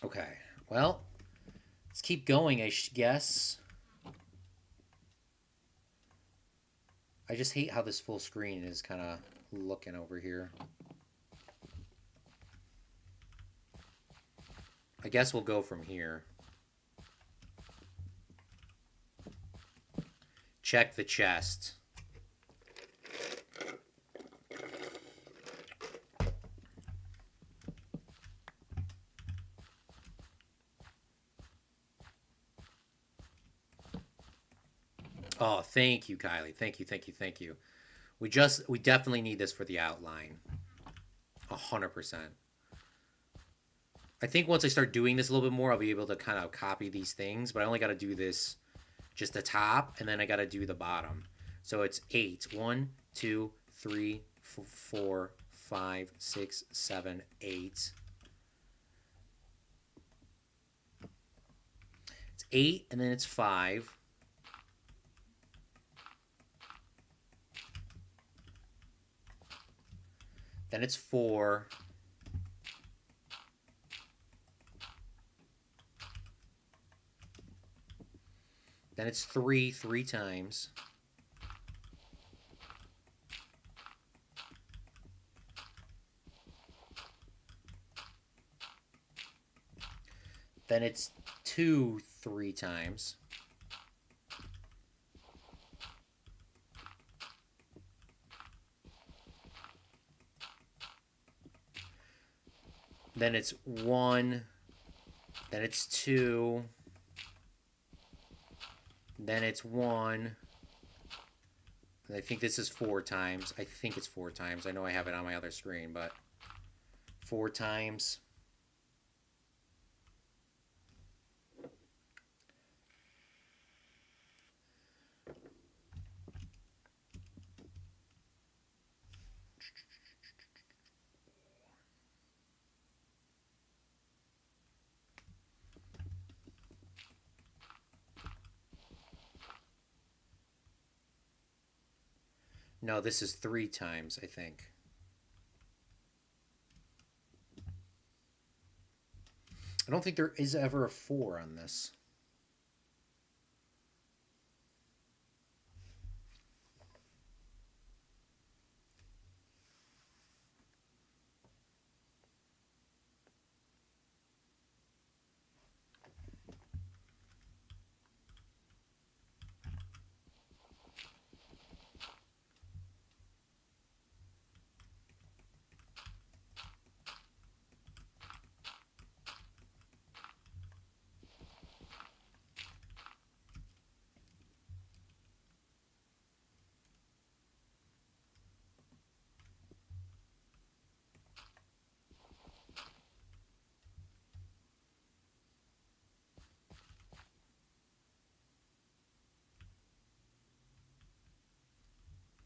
Okay, well, let's keep going, I guess. I just hate how this full screen is kind of looking over here. I guess we'll go from here. Check the chest. Oh, thank you, Kylie. Thank you, thank you, thank you. We definitely need this for the outline. 100%. I think once I start doing this a little bit more, I'll be able to kind of copy these things, but I only got to do this just the top, and then I got to do the bottom. So it's 8. 1, 2, 3, 4, 5, 6, 7, 8. It's 8, and then it's 5. Then it's 4. Then it's 3 times. Then it's 2 3 times. Then it's 1. Then it's 2. Then it's 1. I think this is 4 times. I think it's 4 times. I know I have it on my other screen, but 4 times. No, this is 3 times, I think. I don't think there is ever a 4 on this.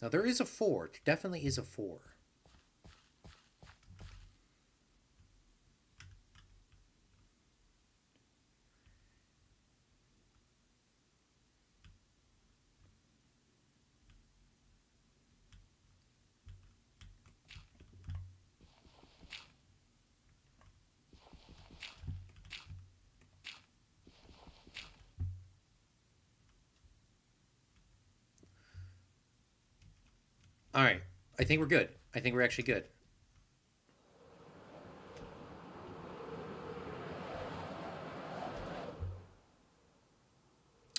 Now, there is a 4. There definitely is a 4. All right. I think we're good. I think we're actually good.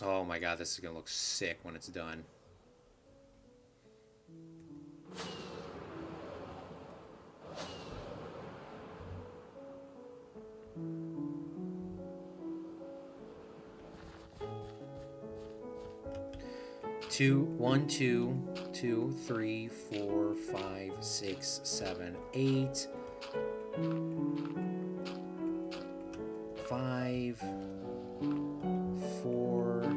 Oh my god, this is going to look sick when it's done. Two, 1, 2, 2, 3, 4, 5, 6, 7, 8. 5, 4,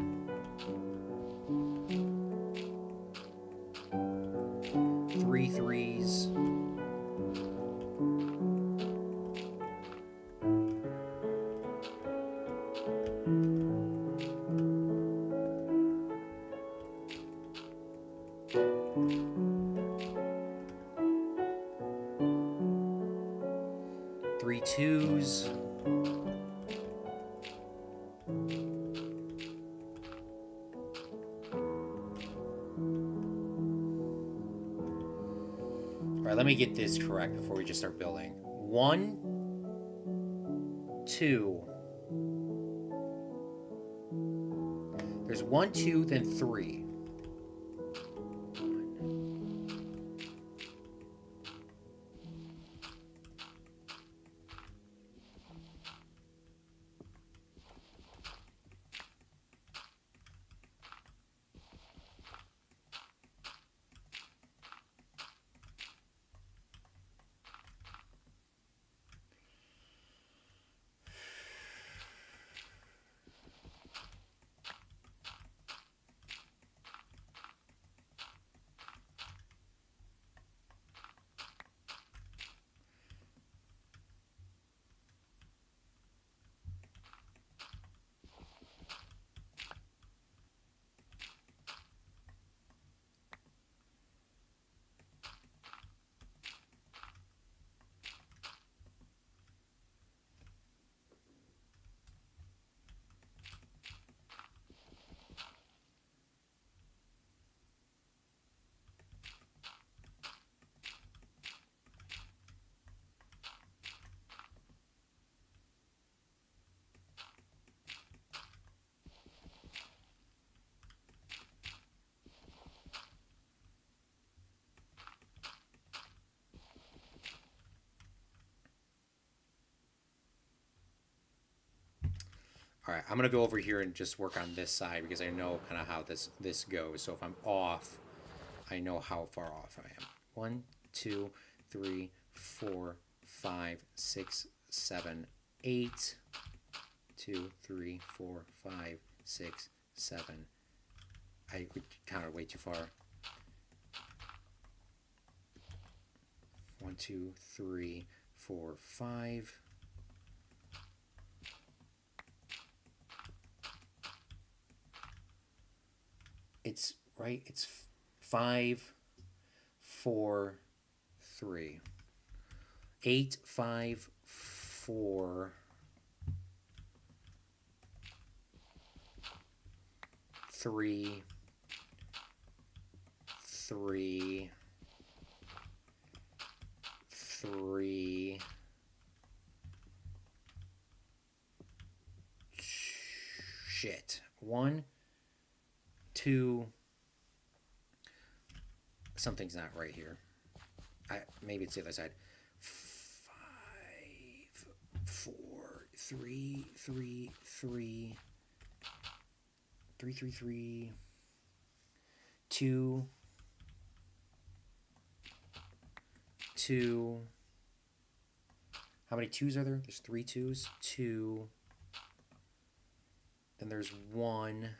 3 threes. 3 twos. All right, let me get this correct before we just start building. 1, 2. There's 1, 2, then 3. All right, I'm gonna go over here and just work on this side because I know kind of how this goes. So if I'm off, I know how far off I am. 1, 2, 3, 4, 5, 6, 7, 8. 2, 3, 4, 5, 6, 7. I counted way too far. 1, 2, 3, 4, 5. It's right. It's 5. 4, 3. 8, 5, 4, 3, 3, 3. Shit. 1, 2. Something's not right here. Maybe it's the other side. 5, 4, 3, 3, 3, 3, 3, 3, 2, 2. How many twos are there? There's 3 twos. 2. Then there's 1,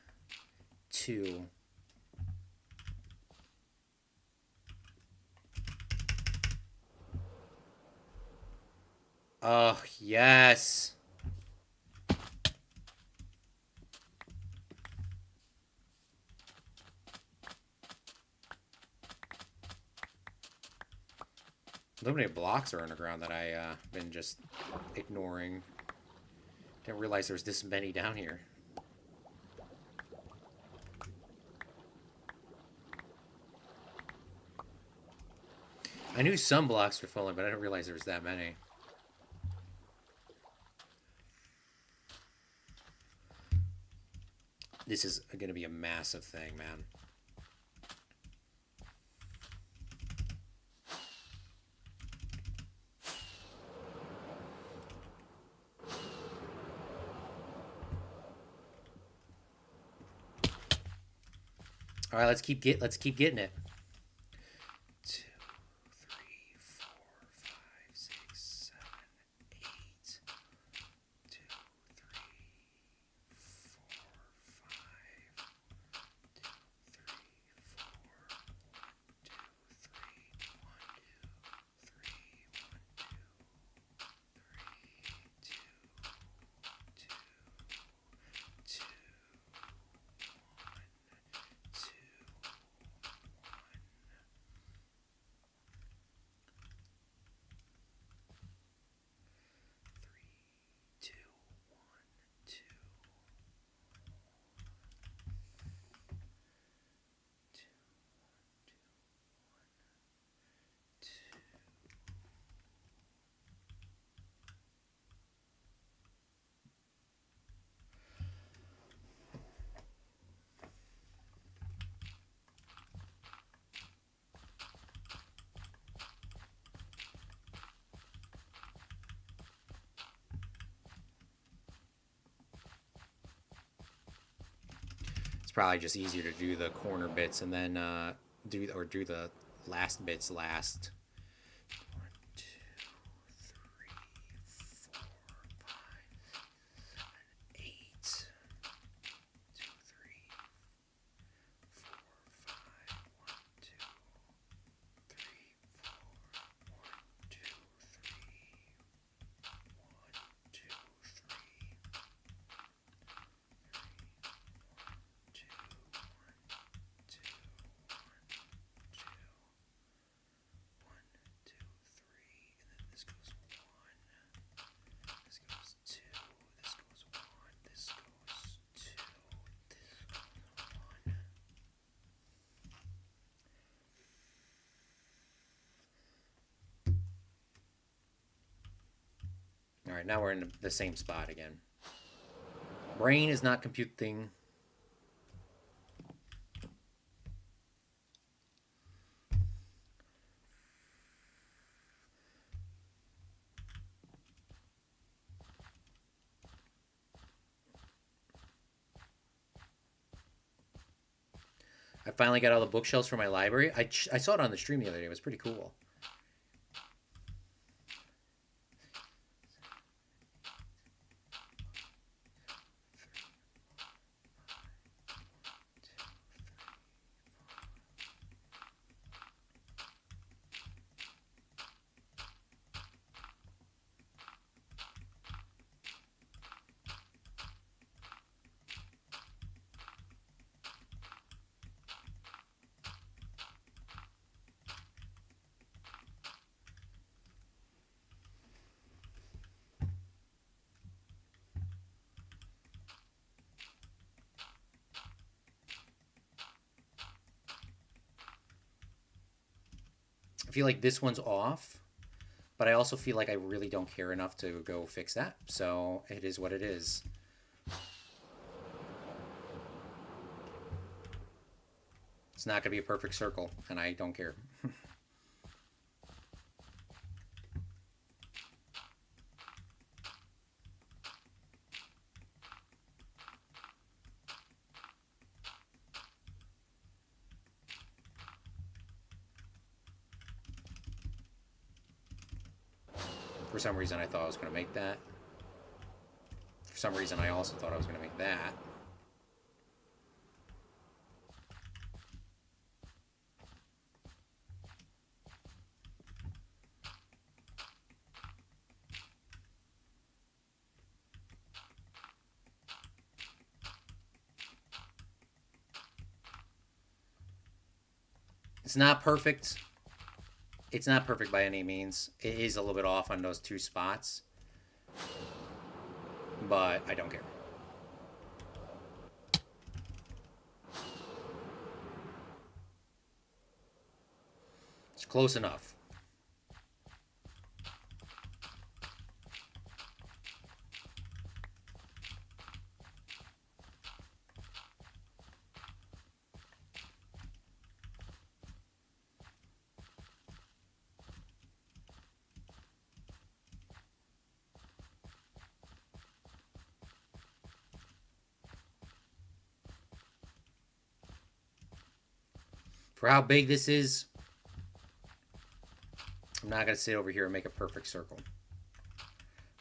2. Oh, yes. Look how many blocks are underground that I been just ignoring. Didn't realize there was this many down here. I knew some blocks were falling, but I didn't realize there was that many. This is going to be a massive thing, man. All right, let's keep getting it. 2, 3, 4, 5, 6, 7, 8. 2, 3, 4, 5. 2, 3, It's probably just easier to do the corner bits and then do the last bits last. 1, 2, 3, 4, 5, 7, 8. 2, 3, 4, 5. 1, 2, 3, 4. 1, 2, 3. 1, 2, 3. 1. All right, now we're in the same spot again. Brain is not computing. I finally got all the bookshelves for my library. I saw it on the stream the other day. It was pretty cool. I feel like this one's off, but I also feel like I really don't care enough to go fix that. So it is what it is. It's not going to be a perfect circle, and I don't care. For some reason, I thought I was going to make that. For some reason, I also thought I was going to make that. It's not perfect. It's not perfect by any means. It is a little bit off on those two spots. But I don't care. It's close enough. For how big this is, I'm not going to sit over here and make a perfect circle.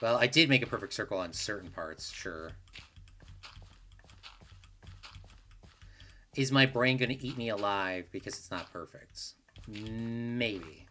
Well, I did make a perfect circle on certain parts, sure. Is my brain going to eat me alive because it's not perfect? Maybe.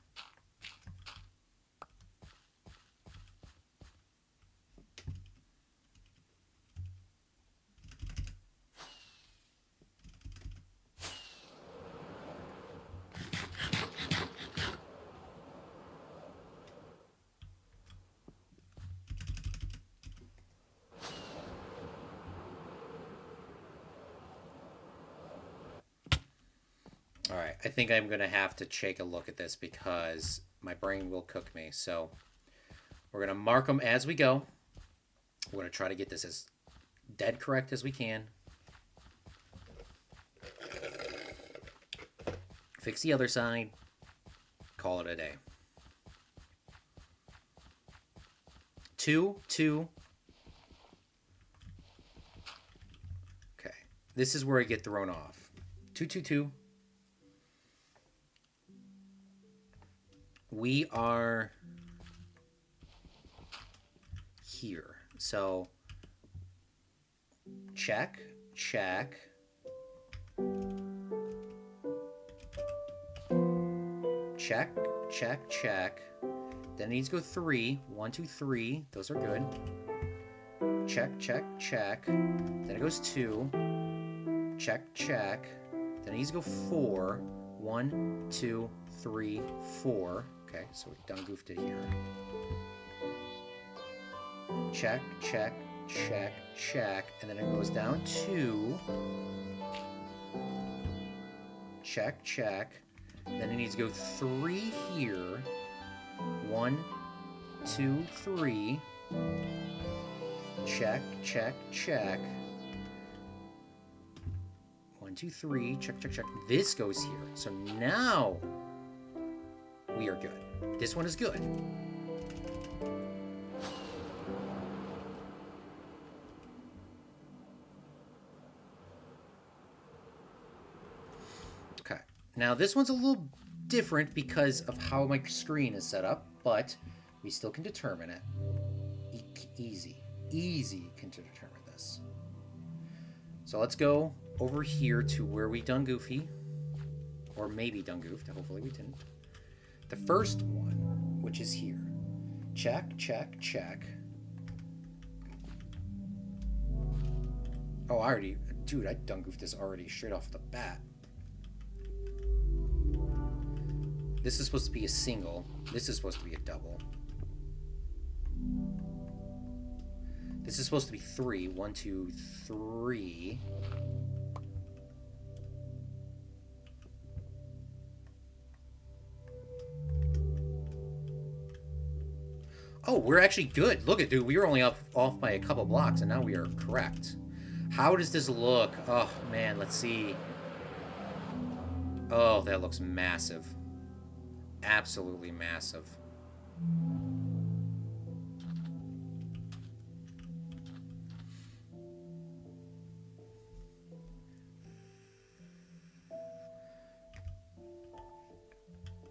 All right, I think I'm going to have to take a look at this because my brain will cook me. So we're going to mark them as we go. We're going to try to get this as dead correct as we can. Fix the other side. Call it a day. 2, 2. Okay, this is where I get thrown off. 2, 2, 2. We are here. So check, check. Check, check, check. Then it needs to go 3. 1, 2, 3. Those are good. Check, check, check. Then it goes 2. Check, check. Then it needs to go 4. 1, 2, 3, 4. Okay, so we've done goofed it here. Check, check, check, check. And then it goes down 2. Check, check. Then it needs to go 3 here. 1, 2, 3. Check, check, check. 1, 2, 3. Check, check, check. This goes here. So now we are good. This one is good. Okay. Now this one's a little different because of how my screen is set up, but we still can determine it. Easy can determine this. So let's go over here to where we done goofy, or maybe done goofed. Hopefully we didn't. The first one, which is here. Check, check, check. Oh, I done goofed this already straight off the bat. This is supposed to be a single. This is supposed to be a double. This is supposed to be 3. 1, 2, 3. Oh, we're actually good. Look at, dude, we were only off by a couple blocks, and now we are correct. How does this look? Oh, man, let's see. Oh, that looks massive. Absolutely massive.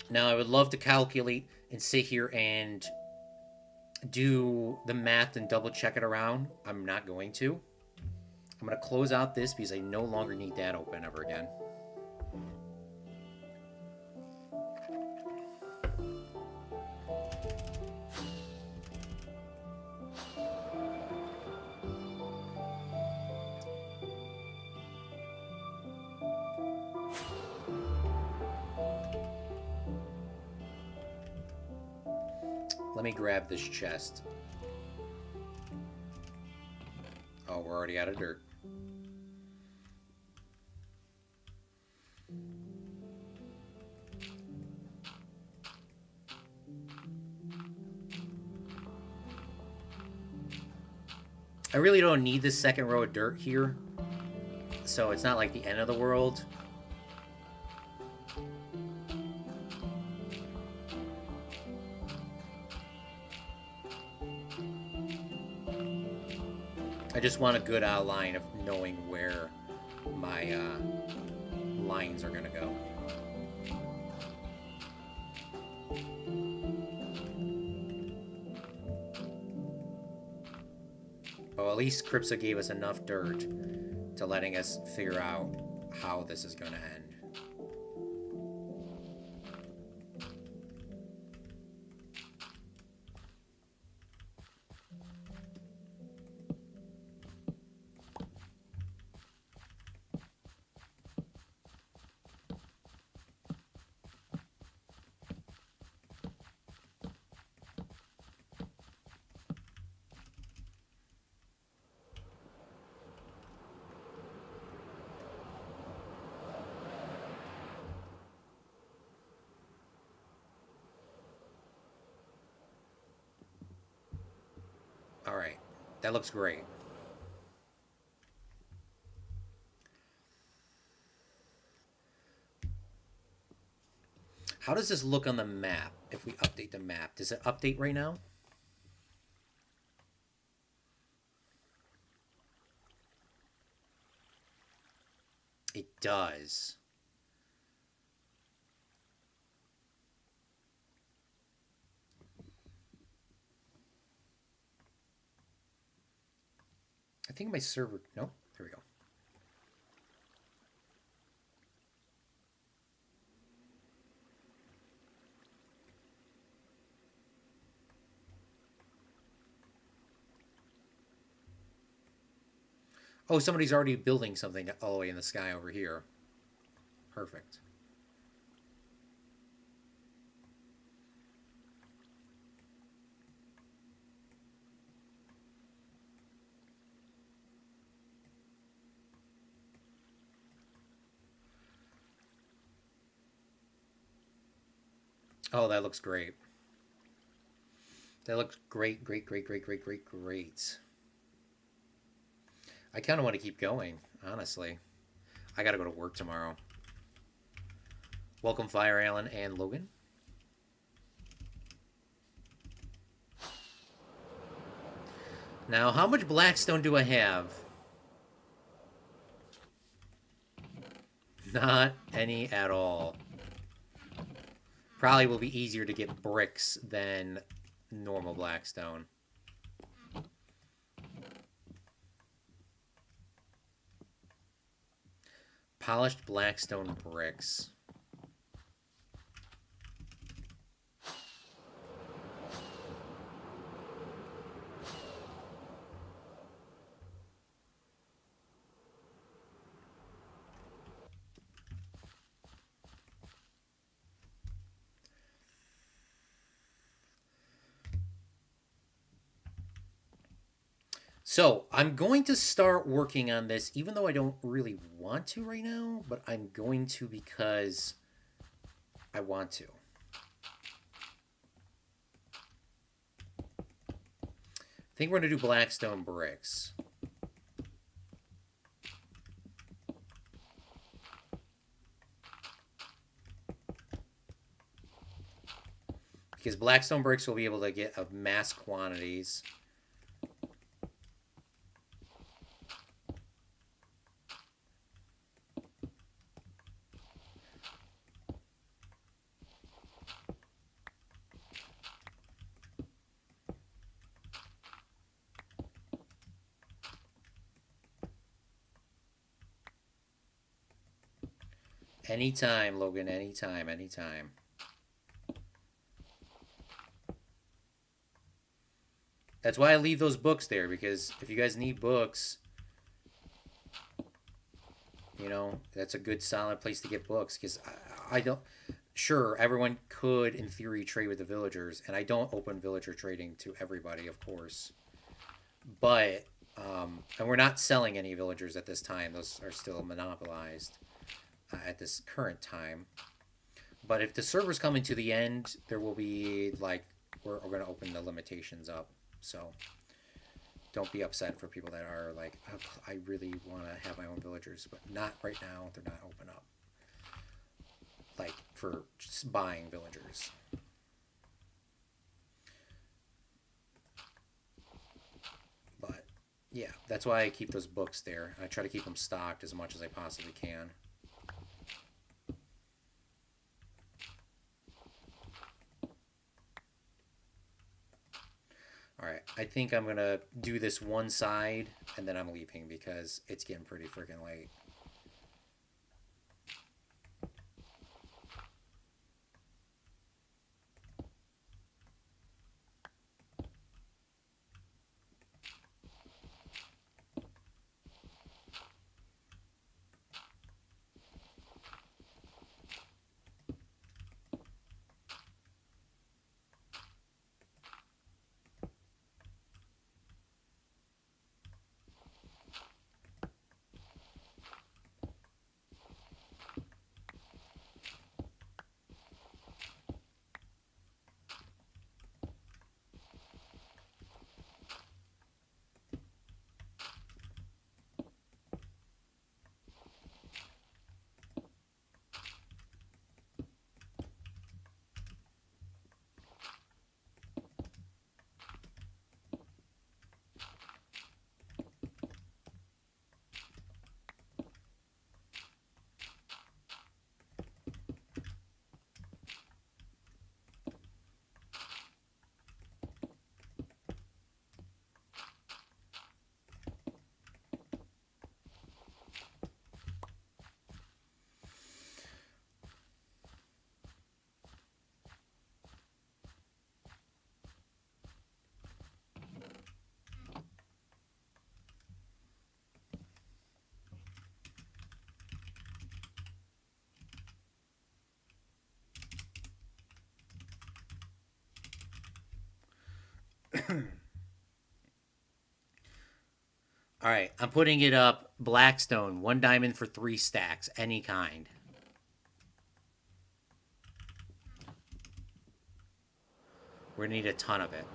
Now, I would love to calculate and sit here and do the math and double check it around. I'm not going to. I'm going to close out this because I no longer need that open ever again. Let me grab this chest. Oh, we're already out of dirt. I really don't need this second row of dirt here, so it's not like the end of the world. I just want a good outline of knowing where my lines are going to go. Well, at least Cripsa gave us enough dirt to letting us figure out how this is going to end. All right, that looks great. How does this look on the map if we update the map? Does it update right now? It does. I think my server... No, there we go. Oh, somebody's already building something all the way in the sky over here. Perfect. Oh, that looks great. That looks great, great, great, great, great, great, great. I kind of want to keep going, honestly. I got to go to work tomorrow. Welcome, Fire Allen and Logan. Now, how much Blackstone do I have? Not any at all. Probably will be easier to get bricks than normal Blackstone. Polished Blackstone bricks. So, I'm going to start working on this, even though I don't really want to right now, but I'm going to because I want to. think we're going to do Blackstone bricks. Because Blackstone bricks will be able to get of mass quantities. Anytime, Logan, anytime, anytime. That's why I leave those books there, because if you guys need books, you know, that's a good solid place to get books. Because I don't, sure, everyone could, in theory, trade with the villagers, and I don't open villager trading to everybody, of course. But, and we're not selling any villagers at this time, those are still monopolized at this current time. But if the server's coming to the end, there will be, like, we're going to open the limitations up. So don't be upset for people that are like, oh, I really want to have my own villagers, but not right now. They're not open up. Like for just buying villagers. But yeah, that's why I keep those books there. I try to keep them stocked as much as I possibly can. All right, I think I'm going to do this one side, and then I'm leaving because it's getting pretty freaking late. All right, I'm putting it up. Blackstone, 1 diamond for 3 stacks, any kind. We're gonna need a ton of it.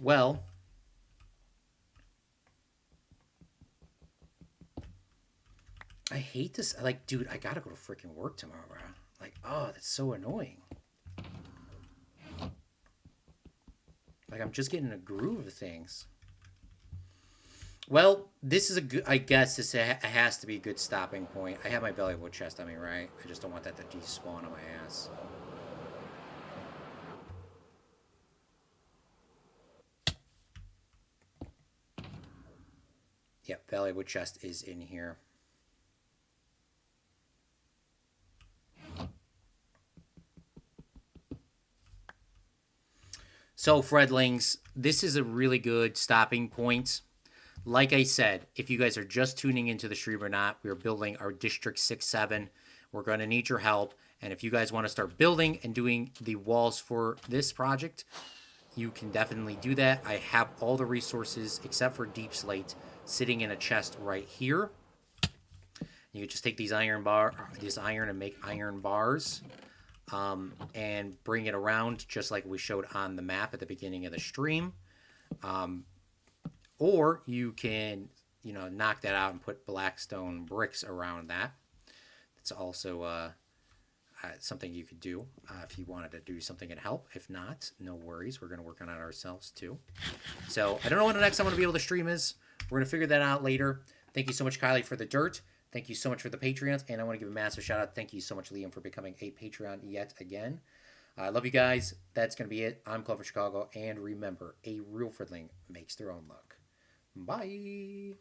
Well, I hate this. Like, dude, I gotta go to freaking work tomorrow, bro. Like, oh, that's so annoying. Like, I'm just getting a groove of things. Well, this is a good. I guess this has to be a good stopping point. I have my belly wood chest on me, right? I just don't want that to despawn on my ass. Yep, belly wood chest is in here. So, Fredlings, this is a really good stopping point. Like I said, if you guys are just tuning into the stream or not, we're building our District 6-7. We're going to need your help. And if you guys want to start building and doing the walls for this project, you can definitely do that. I have all the resources except for deep slate sitting in a chest right here. You can just take these iron and make iron bars. And bring it around just like we showed on the map at the beginning of the stream. Or you can, knock that out and put blackstone bricks around that. That's also something you could do if you wanted to do something and help. If not, no worries. We're going to work on it ourselves too. So I don't know when the next time I'm going to be able to stream is. We're going to figure that out later. Thank you so much, Kylie, for the dirt. Thank you so much for the Patreons, and I want to give a massive shout out. Thank you so much, Liam, for becoming a Patreon yet again. I love you guys. That's going to be it. I'm Claude for Chicago, and remember, a real Fredling makes their own luck. Bye.